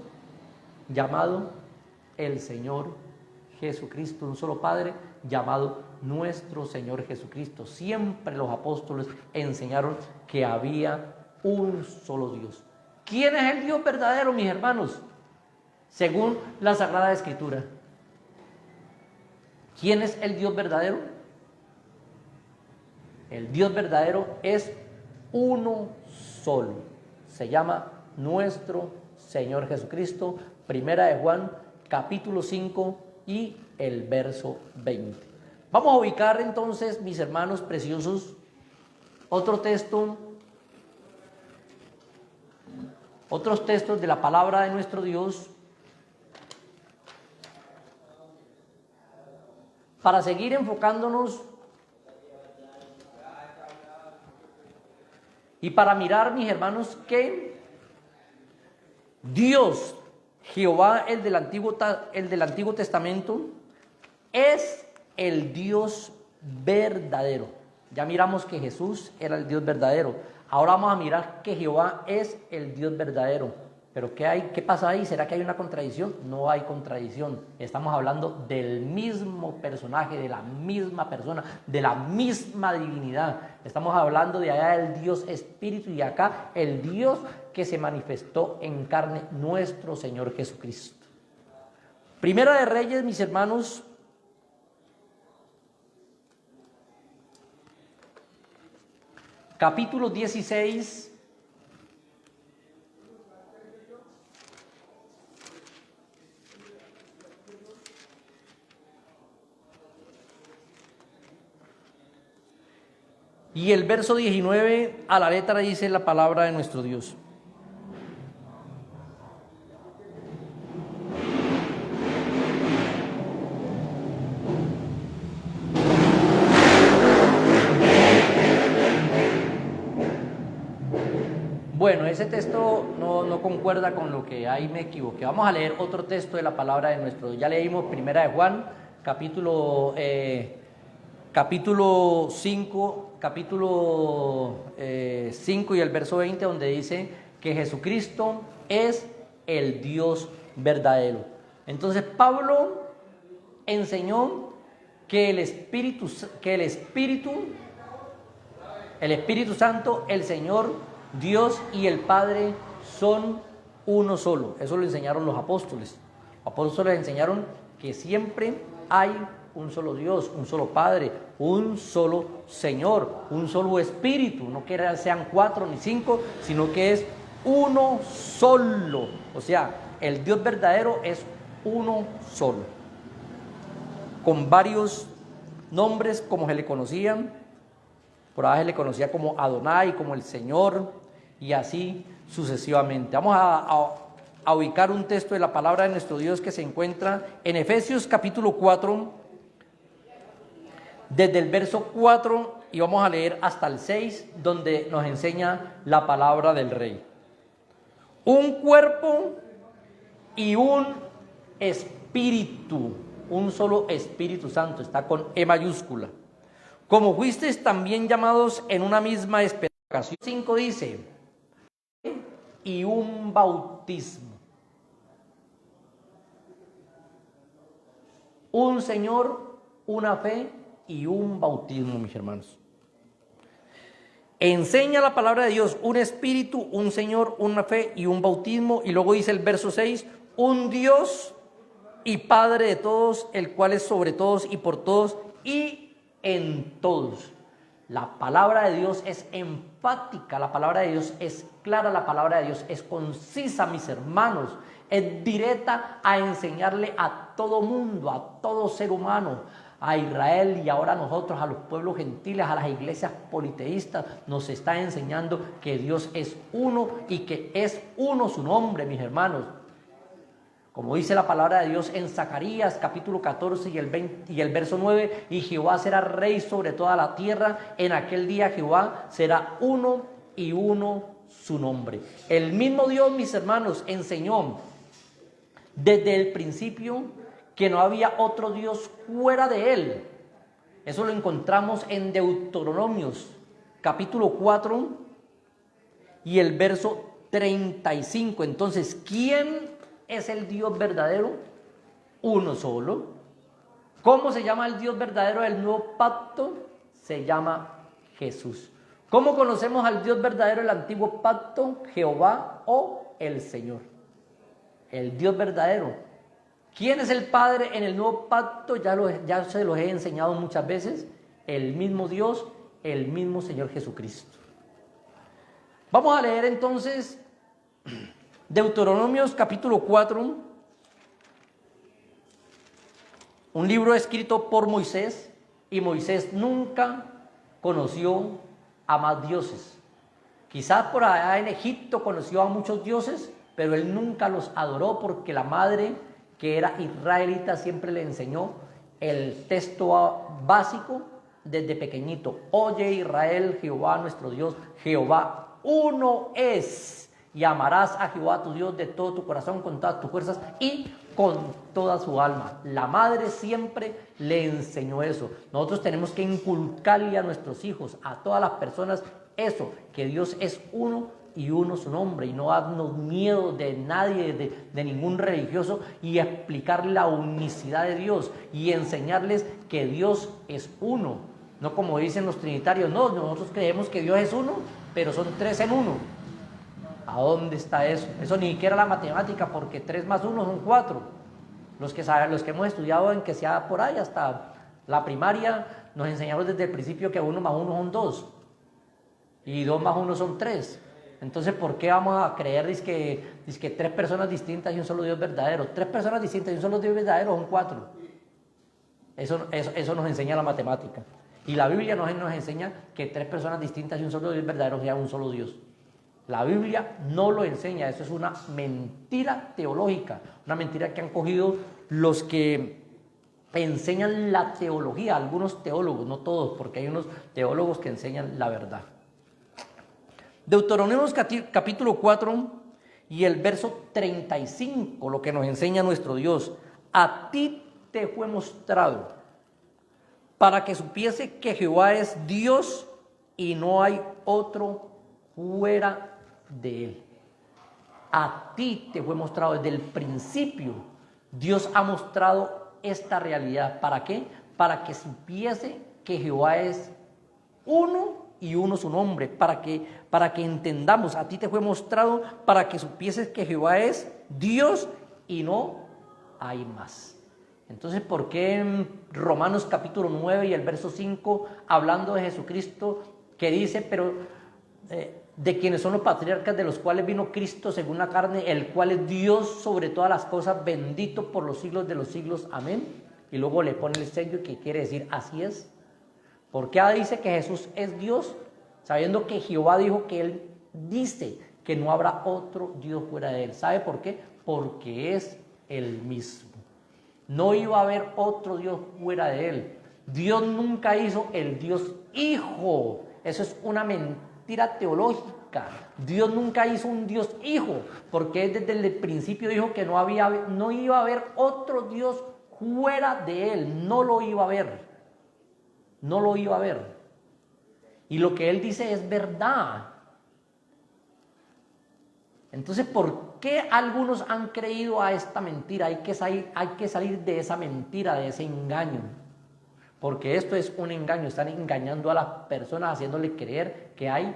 llamado el Señor Jesucristo, un solo Padre llamado nuestro Señor Jesucristo. Siempre los apóstoles enseñaron que había un solo Dios. ¿Quién es el Dios verdadero, mis hermanos? Según la Sagrada Escritura. ¿Quién es el Dios verdadero? El Dios verdadero es uno solo. Se llama nuestro Señor Jesucristo. Primera de Juan, capítulo 5 y el verso 20. Vamos a ubicar entonces, mis hermanos preciosos, otros textos de la palabra de nuestro Dios, para seguir enfocándonos y para mirar, mis hermanos, que Dios, Jehová, el del Antiguo Testamento, es el Dios verdadero. Ya miramos que Jesús era el Dios verdadero. Ahora vamos a mirar que Jehová es el Dios verdadero. ¿Pero qué pasa ahí? ¿Será que hay una contradicción? No hay contradicción. Estamos hablando del mismo personaje, de la misma persona, de la misma divinidad. Estamos hablando de allá del Dios Espíritu y acá el Dios que se manifestó en carne, nuestro Señor Jesucristo. Primera de Reyes, mis hermanos, capítulo 16. Y el verso 19 a la letra dice la palabra de nuestro Dios. Bueno, ese texto no concuerda con lo que ahí me equivoqué. Vamos a leer otro texto de la palabra de nuestro Dios. Ya leímos Primera de Juan, capítulo 5 y el verso 20, donde dice que Jesucristo es el Dios verdadero. Entonces Pablo enseñó que el Espíritu Santo, el Señor, Dios y el Padre son uno solo. Eso lo enseñaron los apóstoles. Los apóstoles enseñaron que siempre hay un solo Dios, un solo Padre, un solo Señor, un solo Espíritu. No que sean 4 ni 5, sino que es uno solo. O sea, el Dios verdadero es uno solo, con varios nombres como se le conocían. Por ahí se le conocía como Adonai, como el Señor, y así sucesivamente. Vamos a ubicar un texto de la palabra de nuestro Dios que se encuentra en Efesios capítulo 4, desde el verso 4, y vamos a leer hasta el 6, donde nos enseña la palabra del Rey. Un cuerpo y un espíritu, un solo Espíritu Santo, está con E mayúscula. Como fuisteis también llamados en una misma esperación. 5 dice, y un bautismo. Un Señor, una fe y un bautismo, mis hermanos. Enseña la palabra de Dios, un espíritu, un Señor, una fe y un bautismo. Y luego dice el verso 6, un Dios y Padre de todos, el cual es sobre todos y por todos y en todos. La palabra de Dios es enfática, la palabra de Dios es clara, la palabra de Dios es concisa, mis hermanos, es directa a enseñarle a todo mundo, a todo ser humano, a Israel y ahora a nosotros, a los pueblos gentiles, a las iglesias politeístas, nos está enseñando que Dios es uno y que es uno su nombre, mis hermanos. Como dice la palabra de Dios en Zacarías capítulo 14 y el verso 9, y Jehová será rey sobre toda la tierra, en aquel día Jehová será uno y uno su nombre. El mismo Dios, mis hermanos, enseñó desde el principio que no había otro Dios fuera de él. Eso lo encontramos en Deuteronomios capítulo 4 y el verso 35. Entonces, ¿quién es el Dios verdadero? Uno solo. ¿Cómo se llama el Dios verdadero del nuevo pacto? Se llama Jesús. ¿Cómo conocemos al Dios verdadero del antiguo pacto? Jehová o el Señor. El Dios verdadero. ¿Quién es el Padre en el nuevo pacto? Ya se los he enseñado muchas veces. El mismo Dios, el mismo Señor Jesucristo. Vamos a leer entonces Deuteronomios capítulo 4, un libro escrito por Moisés, y Moisés nunca conoció a más dioses. Quizás por allá en Egipto conoció a muchos dioses, pero él nunca los adoró porque la madre, que era israelita, siempre le enseñó el texto básico desde pequeñito. Oye Israel, Jehová nuestro Dios, Jehová uno es. Y amarás a Jehová tu Dios de todo tu corazón, con todas tus fuerzas y con toda su alma. La madre siempre le enseñó eso. Nosotros tenemos que inculcarle a nuestros hijos, a todas las personas, eso, que Dios es uno y uno su nombre, y no darnos miedo de nadie, de ningún religioso, y explicar la unicidad de Dios y enseñarles que Dios es uno. No como dicen los trinitarios, no, nosotros creemos que Dios es uno, pero son tres en uno. ¿A dónde está eso? Eso ni siquiera la matemática, porque 3 más 1 son 4. Los que hemos estudiado en que sea por ahí hasta la primaria, nos enseñaron desde el principio que 1 más 1 son 2 y 2 más 1 son 3. Entonces, ¿por qué vamos a creer que 3 personas distintas y un solo Dios verdadero? 3 personas distintas y un solo Dios verdadero son 4. Eso nos enseña la matemática. Y la Biblia nos enseña que 3 personas distintas y un solo Dios verdadero sean un solo Dios. La Biblia no lo enseña, eso es una mentira teológica, una mentira que han cogido los que enseñan la teología, algunos teólogos, no todos, porque hay unos teólogos que enseñan la verdad. Deuteronomios capítulo 4 y el verso 35, lo que nos enseña nuestro Dios. A ti te fue mostrado para que supiese que Jehová es Dios y no hay otro fuera de él. A ti te fue mostrado desde el principio. Dios ha mostrado esta realidad. ¿Para qué? Para que supiese que Jehová es uno y uno su nombre. Para que entendamos. A ti te fue mostrado para que supieses que Jehová es Dios y no hay más. Entonces, ¿por qué en Romanos capítulo 9 y el verso 5, hablando de Jesucristo, que dice, pero de quienes son los patriarcas, de los cuales vino Cristo según la carne, el cual es Dios sobre todas las cosas, bendito por los siglos de los siglos, amén? Y luego le pone el sello que quiere decir así es. ¿Por qué dice que Jesús es Dios? Sabiendo que Jehová dijo que él dice que no habrá otro Dios fuera de él. ¿Sabe por qué? Porque es el mismo. No iba a haber otro Dios fuera de él. Dios nunca hizo el Dios Hijo. Eso es una mentira teológica. Dios nunca hizo un Dios Hijo, porque desde el principio dijo que no iba a haber otro Dios fuera de él. No lo iba a haber. No lo iba a haber. Y lo que él dice es verdad. Entonces, ¿por qué algunos han creído a esta mentira? Hay que salir de esa mentira, de ese engaño. Porque esto es un engaño. Están engañando a las personas, haciéndole creer que hay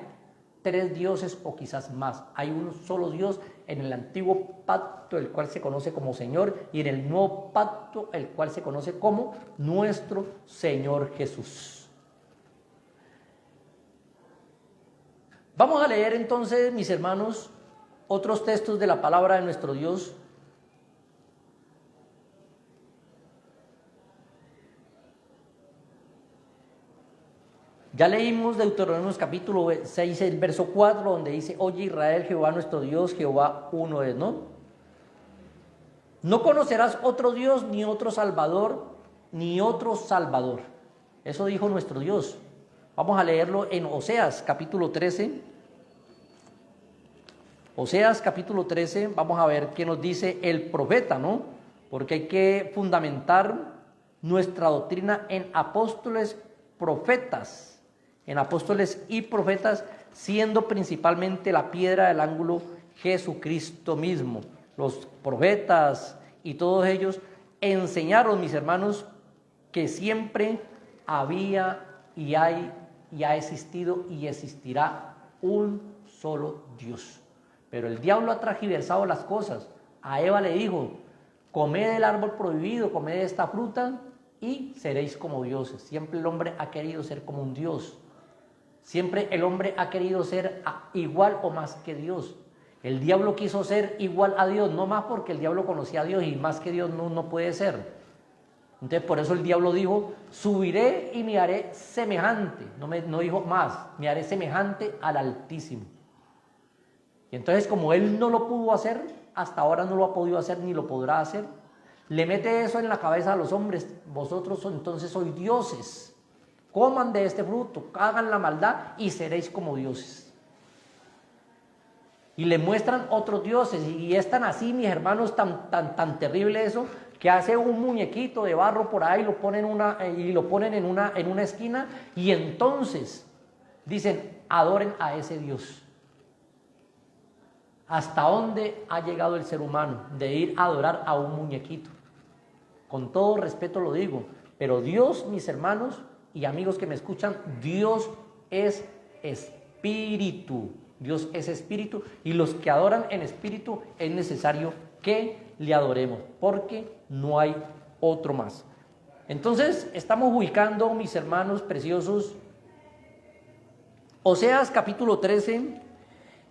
3 dioses o quizás más. Hay un solo Dios en el antiguo pacto, el cual se conoce como Señor, y en el nuevo pacto, el cual se conoce como nuestro Señor Jesús. Vamos a leer entonces, mis hermanos, otros textos de la palabra de nuestro Dios. Ya leímos Deuteronomios capítulo 6, el verso 4, donde dice, oye Israel, Jehová nuestro Dios, Jehová uno es, ¿no? No conocerás otro Dios, ni otro Salvador, ni otro Salvador. Eso dijo nuestro Dios. Vamos a leerlo en Oseas capítulo 13. Oseas capítulo 13, vamos a ver qué nos dice el profeta, ¿no? Porque hay que fundamentar nuestra doctrina en apóstoles, profetas, en apóstoles y profetas, siendo principalmente la piedra del ángulo Jesucristo mismo. Los profetas y todos ellos enseñaron, mis hermanos, que siempre había y hay y ha existido y existirá un solo Dios. Pero el diablo ha transgiversado las cosas. A Eva le dijo: comed del árbol prohibido, comed de esta fruta y seréis como dioses. Siempre el hombre ha querido ser como un Dios. Siempre el hombre ha querido ser igual o más que Dios. El diablo quiso ser igual a Dios, no más porque el diablo conocía a Dios y más que Dios no puede ser. Entonces por eso el diablo dijo: subiré y me haré semejante. No dijo más, me haré semejante al Altísimo. Y entonces, como él no lo pudo hacer, hasta ahora no lo ha podido hacer ni lo podrá hacer, le mete eso en la cabeza a los hombres: vosotros entonces sois dioses, coman de este fruto, hagan la maldad y seréis como dioses. Y le muestran otros dioses, y es tan así, mis hermanos, tan terrible eso, que hace un muñequito de barro por ahí, lo ponen en una esquina, y entonces dicen: adoren a ese Dios. ¿Hasta dónde ha llegado el ser humano de ir a adorar a un muñequito? Con todo respeto lo digo, pero Dios, mis hermanos y amigos que me escuchan, Dios es espíritu. Dios es espíritu, y los que adoran en espíritu es necesario que le adoremos, porque no hay otro más. Entonces estamos ubicando, mis hermanos preciosos, Oseas capítulo 13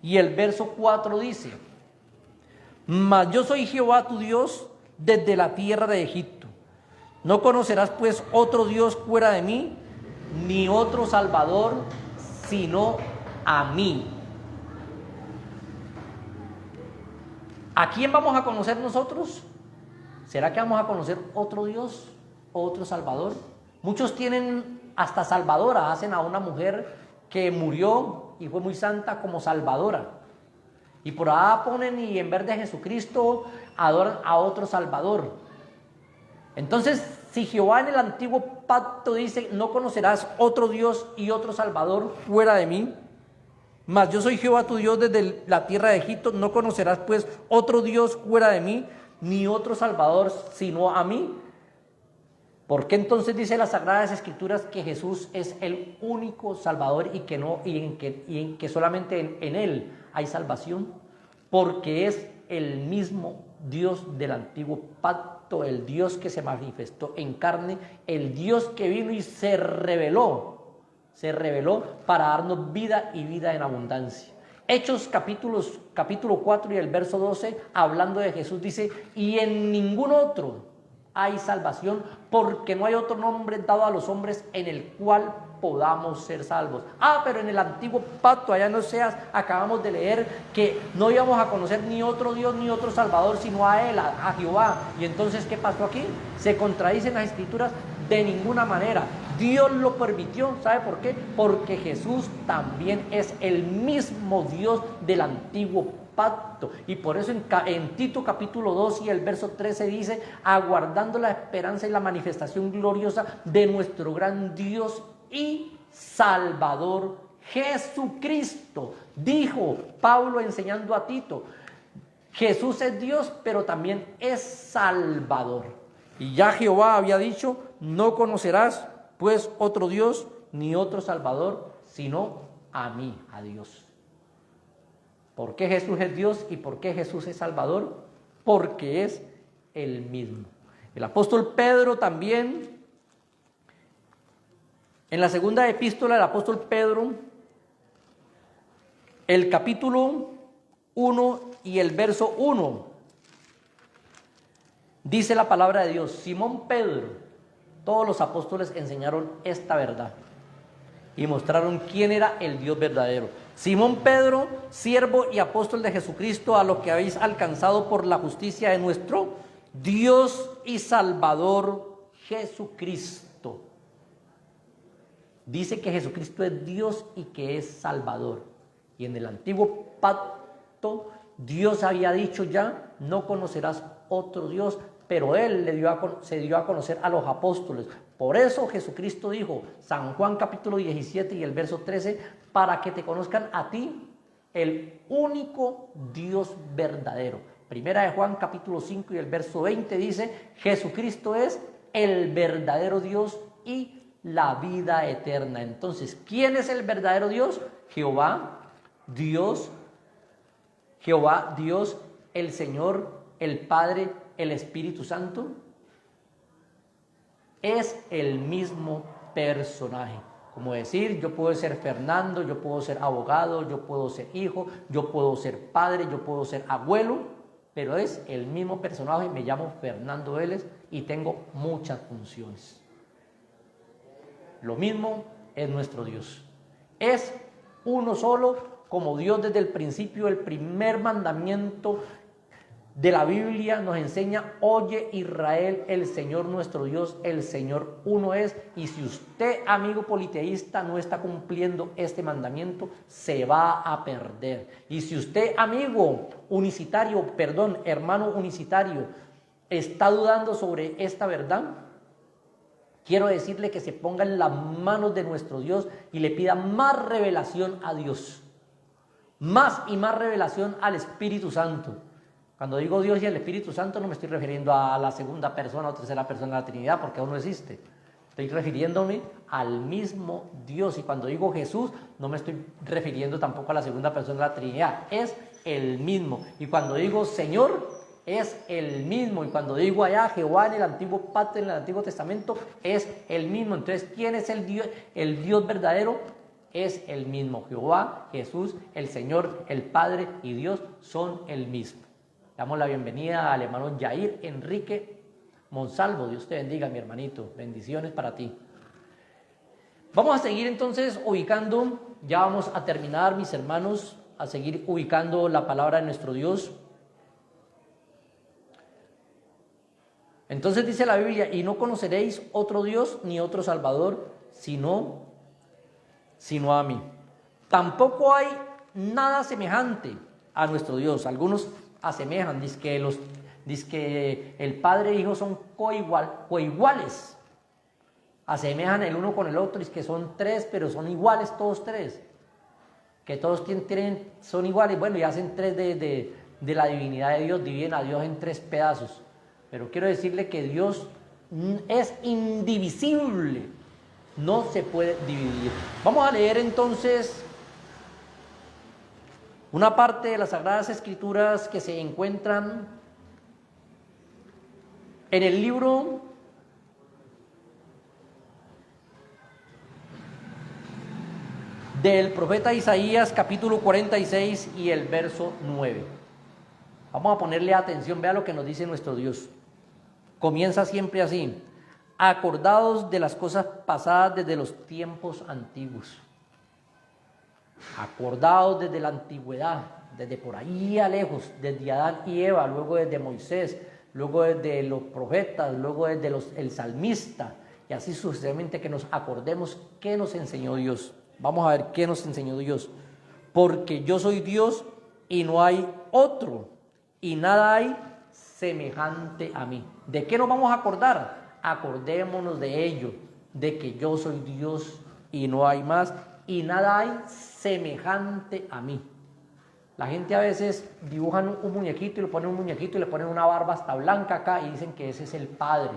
y el verso 4 dice: mas yo soy Jehová tu Dios desde la tierra de Egipto. No conocerás pues otro Dios fuera de mí, ni otro Salvador sino a mí. ¿A quién vamos a conocer nosotros? ¿Será que vamos a conocer otro Dios, otro Salvador? Muchos tienen hasta salvadora, hacen a una mujer que murió y fue muy santa como salvadora. Y por allá ponen, y en vez de Jesucristo adoran a otro Salvador. Entonces, si Jehová en el antiguo pacto dice: no conocerás otro Dios y otro Salvador fuera de mí, mas yo soy Jehová tu Dios desde la tierra de Egipto, no conocerás pues otro Dios fuera de mí, ni otro Salvador sino a mí. ¿Por qué entonces dice las Sagradas Escrituras que Jesús es el único Salvador y en que solamente en Él hay salvación? Porque es el mismo Dios del antiguo pacto, el Dios que se manifestó en carne, el Dios que vino y se reveló para darnos vida y vida en abundancia. Hechos capítulo 4 y el verso 12, hablando de Jesús, dice: y en ningún otro hay salvación, porque no hay otro nombre dado a los hombres en el cual podamos ser salvos. Pero en el antiguo pacto, allá en Oseas, acabamos de leer que no íbamos a conocer ni otro Dios ni otro Salvador sino a Él, a Jehová. Y entonces, ¿qué pasó aquí? Se contradicen las Escrituras de ninguna manera. Dios lo permitió. ¿Sabe por qué? Porque Jesús también es el mismo Dios del antiguo pacto. Y por eso en Tito capítulo 2 y el verso 13 dice: aguardando la esperanza y la manifestación gloriosa de nuestro gran Dios y Salvador Jesucristo. Dijo Pablo enseñando a Tito: Jesús es Dios, pero también es Salvador. Y ya Jehová había dicho: no conocerás pues otro Dios ni otro Salvador sino a mí, a Dios. ¿Por qué Jesús es Dios y por qué Jesús es Salvador? Porque es el mismo. El apóstol Pedro también, en la segunda epístola del apóstol Pedro, el capítulo 1 y el verso 1, dice la palabra de Dios: Simón Pedro, todos los apóstoles enseñaron esta verdad y mostraron quién era el Dios verdadero. Simón Pedro, siervo y apóstol de Jesucristo, a lo que habéis alcanzado por la justicia de nuestro Dios y Salvador Jesucristo. Dice que Jesucristo es Dios y que es Salvador. Y en el antiguo pacto Dios había dicho ya, no conocerás otro Dios, pero Él se dio a conocer a los apóstoles. Por eso Jesucristo dijo, San Juan capítulo 17 y el verso 13, para que te conozcan a ti, el único Dios verdadero. Primera de Juan capítulo 5 y el verso 20 dice, Jesucristo es el verdadero Dios y la vida eterna. Entonces, ¿quién es el verdadero Dios? Jehová, Dios, el Señor, el Padre, el Espíritu Santo. Es el mismo personaje. Como decir, yo puedo ser Fernando, yo puedo ser abogado, yo puedo ser hijo, yo puedo ser padre, yo puedo ser abuelo, pero es el mismo personaje. Me llamo Fernando Vélez y tengo muchas funciones. Lo mismo es nuestro Dios. Es uno solo, como Dios desde el principio. El primer mandamiento de la Biblia nos enseña, oye Israel, el Señor nuestro Dios, el Señor uno es. Y si usted, amigo politeísta, no está cumpliendo este mandamiento, se va a perder. Y si usted, amigo hermano unicitario, está dudando sobre esta verdad, quiero decirle que se ponga en las manos de nuestro Dios y le pida más revelación a Dios. Más y más revelación al Espíritu Santo. Cuando digo Dios y el Espíritu Santo no me estoy refiriendo a la segunda persona o tercera persona de la Trinidad, porque aún no existe. Estoy refiriéndome al mismo Dios. Y cuando digo Jesús, no me estoy refiriendo tampoco a la segunda persona de la Trinidad. Es el mismo. Y cuando digo Señor, es el mismo. Y cuando digo allá Jehová en el antiguo pacto, en el Antiguo Testamento, es el mismo. Entonces, ¿quién es el Dios? El Dios verdadero es el mismo. Jehová, Jesús, el Señor, el Padre y Dios son el mismo. Damos la bienvenida al hermano Yair Enrique Monsalvo. Dios te bendiga, mi hermanito. Bendiciones para ti. Vamos a seguir entonces ubicando, ya vamos a terminar, mis hermanos, a seguir ubicando la palabra de nuestro Dios. Entonces dice la Biblia, y no conoceréis otro Dios ni otro Salvador, sino a mí. Tampoco hay nada semejante a nuestro Dios. Algunos asemejan, dice que el Padre e Hijo son coiguales. Asemejan el uno con el otro, dice que son tres, pero son iguales todos tres. Que todos son iguales. Bueno, y hacen tres de la divinidad de Dios, dividen a Dios en tres pedazos. Pero quiero decirle que Dios es indivisible, no se puede dividir. Vamos a leer entonces una parte de las Sagradas Escrituras que se encuentran en el libro del profeta Isaías, capítulo 46 y el verso 9. Vamos a ponerle atención, vea lo que nos dice nuestro Dios. Comienza siempre así: acordaos de las cosas pasadas desde los tiempos antiguos. Acordaos desde la antigüedad, desde por ahí a lejos, desde Adán y Eva, luego desde Moisés, luego desde los profetas, luego desde el salmista, y así sucesivamente, que nos acordemos qué nos enseñó Dios. Vamos a ver qué nos enseñó Dios. Porque yo soy Dios y no hay otro, y nada hay semejante a mí. ¿De qué nos vamos a acordar? Acordémonos de ello, de que yo soy Dios y no hay más, y nada hay semejante a mí. La gente a veces dibujan un muñequito y le ponen un muñequito y le ponen una barba hasta blanca acá y dicen que ese es el Padre.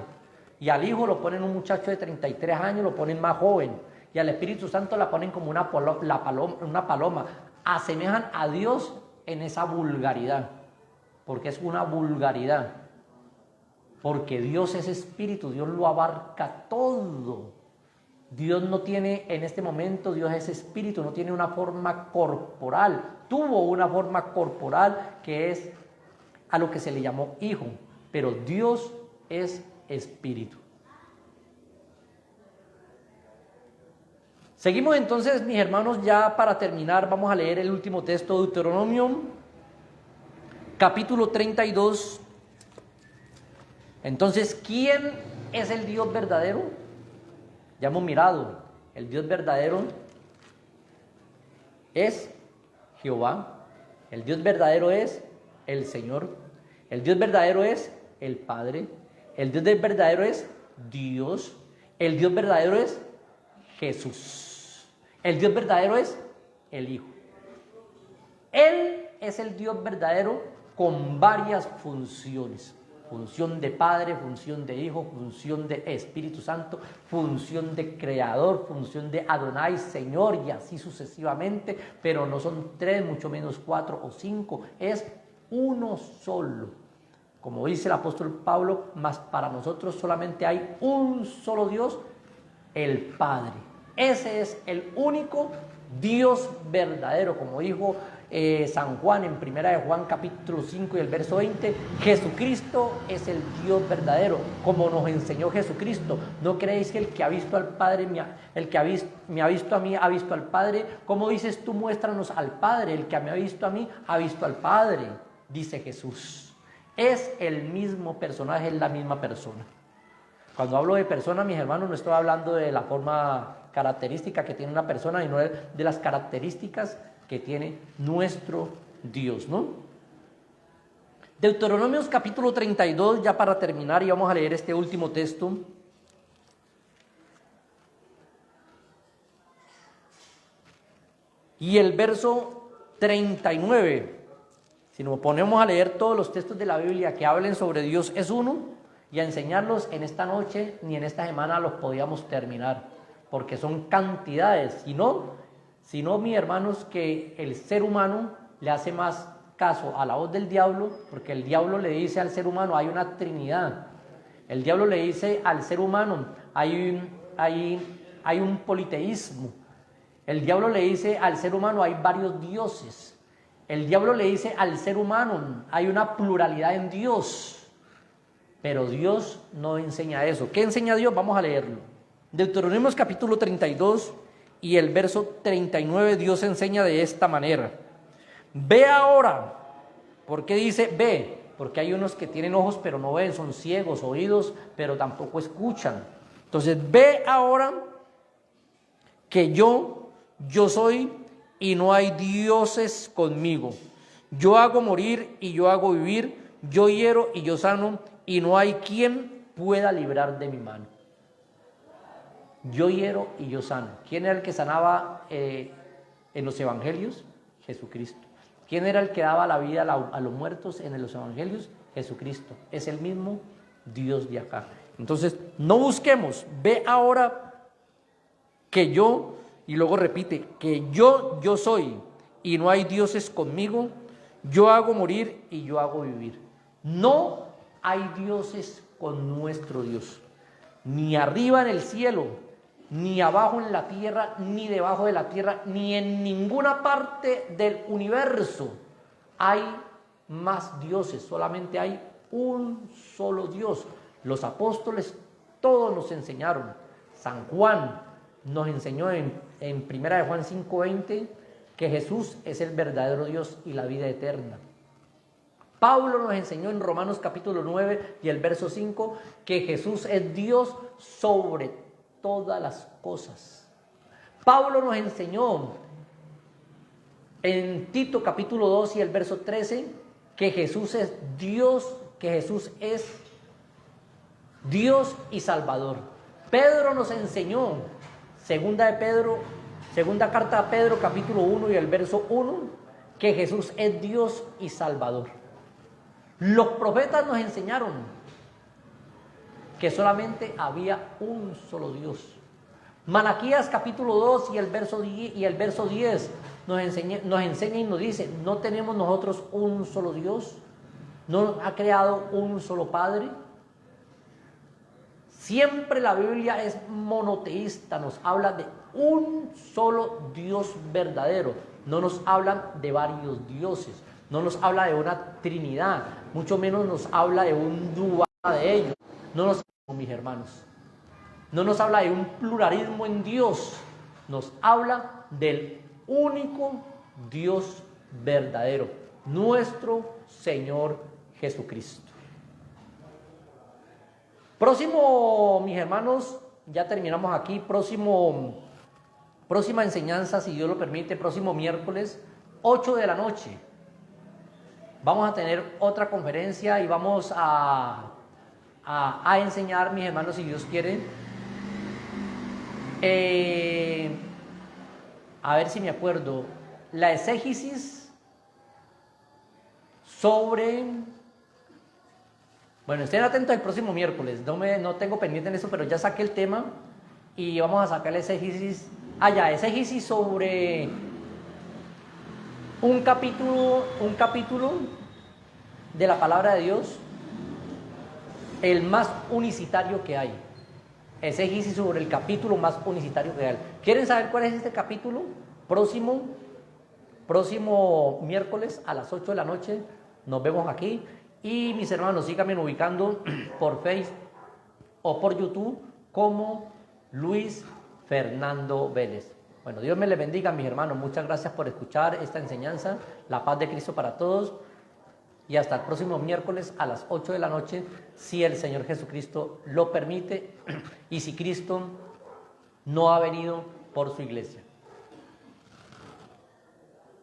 Y al Hijo lo ponen un muchacho de 33 años, lo ponen más joven. Y al Espíritu Santo la ponen como una paloma. Asemejan a Dios en esa vulgaridad, porque es una vulgaridad. Porque Dios es espíritu, Dios lo abarca todo. Dios no tiene en este momento, Dios es espíritu, no tiene una forma corporal. Tuvo una forma corporal que es a lo que se le llamó hijo, pero Dios es espíritu. Seguimos entonces, mis hermanos, ya para terminar, vamos a leer el último texto, Deuteronomio, capítulo 32, Entonces, ¿quién es el Dios verdadero? Ya hemos mirado, el Dios verdadero es Jehová, el Dios verdadero es el Señor, el Dios verdadero es el Padre, el Dios verdadero es Dios, el Dios verdadero es Jesús, el Dios verdadero es el Hijo. Él es el Dios verdadero con varias funciones. Función de Padre, función de Hijo, función de Espíritu Santo, función de Creador, función de Adonai, Señor, y así sucesivamente, pero no son 3, mucho menos 4 o 5, es uno solo. Como dice el apóstol Pablo, mas para nosotros solamente hay un solo Dios, el Padre. Ese es el único Dios verdadero, como dijo San Juan en primera de Juan capítulo 5 y el verso 20, Jesucristo es el Dios verdadero, como nos enseñó Jesucristo. ¿No creéis que el que ha visto al Padre, el que me ha visto a mí, ha visto al Padre? ¿Cómo dices tú, muéstranos al Padre? El que me ha visto a mí, ha visto al Padre, dice Jesús. Es el mismo personaje, es la misma persona. Cuando hablo de persona, mis hermanos, no estoy hablando de la forma característica que tiene una persona, sino de las características que tiene nuestro Dios, ¿no? Deuteronomios capítulo 32, ya para terminar, y vamos a leer este último texto. Y el verso 39, si nos ponemos a leer todos los textos de la Biblia que hablen sobre Dios es uno, y a enseñarlos en esta noche ni en esta semana los podíamos terminar, porque son cantidades, si no, mis hermanos, que el ser humano le hace más caso a la voz del diablo, porque el diablo le dice al ser humano, hay una trinidad. El diablo le dice al ser humano, hay un politeísmo. El diablo le dice al ser humano, hay varios dioses. El diablo le dice al ser humano, hay una pluralidad en Dios. Pero Dios no enseña eso. ¿Qué enseña Dios? Vamos a leerlo. Deuteronomios capítulo 32 y el verso 39, Dios enseña de esta manera. Ve ahora. ¿Por qué dice ve? Porque hay unos que tienen ojos pero no ven, son ciegos, oídos pero tampoco escuchan. Entonces, ve ahora que yo soy y no hay dioses conmigo. Yo hago morir y yo hago vivir, yo hiero y yo sano, y no hay quien pueda librar de mi mano. Yo hiero y yo sano. ¿Quién era el que sanaba en los evangelios? Jesucristo. ¿Quién era el que daba la vida a los muertos en los evangelios? Jesucristo. Es el mismo Dios de acá. Entonces, no busquemos. Ve ahora que yo, y luego repite, que yo soy y no hay dioses conmigo. Yo hago morir y yo hago vivir. No hay dioses con nuestro Dios, ni arriba en el cielo, ni abajo en la tierra, ni debajo de la tierra, ni en ninguna parte del universo hay más dioses, solamente hay un solo Dios. Los apóstoles todos nos enseñaron. San Juan nos enseñó en primera de Juan 5:20 que Jesús es el verdadero Dios y la vida eterna. Pablo nos enseñó en Romanos capítulo 9 y el verso 5 que Jesús es Dios sobre todas las cosas. Pablo nos enseñó en Tito capítulo 2 y el verso 13 que Jesús es Dios, que Jesús es Dios y Salvador. Pedro nos enseñó, segunda carta a Pedro capítulo 1 y el verso 1, que Jesús es Dios y Salvador. Los profetas nos enseñaron que solamente había un solo Dios. Malaquías capítulo 2 y el verso 10 nos enseña y nos dice, ¿no tenemos nosotros un solo Dios? ¿No nos ha creado un solo Padre? Siempre la Biblia es monoteísta, nos habla de un solo Dios verdadero, no nos habla de varios dioses, no nos habla de una trinidad, mucho menos nos habla de un dual de ellos, no nos habla, mis hermanos, no nos habla de un pluralismo en Dios, nos habla del único Dios verdadero, nuestro Señor Jesucristo. Próximo, mis hermanos, ya terminamos aquí. Próxima enseñanza, si Dios lo permite, próximo miércoles, 8 de la noche. Vamos a tener otra conferencia y vamos a enseñar, mis hermanos, si Dios quiere. A ver si me acuerdo. La exégesis sobre... Bueno, estén atentos el próximo miércoles. No tengo pendiente en eso, pero ya saqué el tema y vamos a sacar la exégesis. Exégesis sobre un capítulo de la palabra de Dios, el más unicitario que hay. Exégesis sobre el capítulo más unicitario que hay. ¿Quieren saber cuál es este capítulo? Próximo miércoles a las 8 de la noche nos vemos aquí. Y mis hermanos, síganme ubicando por Facebook o por YouTube como Luis Fernando Vélez. Bueno, Dios me les bendiga, mis hermanos. Muchas gracias por escuchar esta enseñanza. La paz de Cristo para todos. Y hasta el próximo miércoles a las 8 de la noche, si el Señor Jesucristo lo permite y si Cristo no ha venido por su iglesia.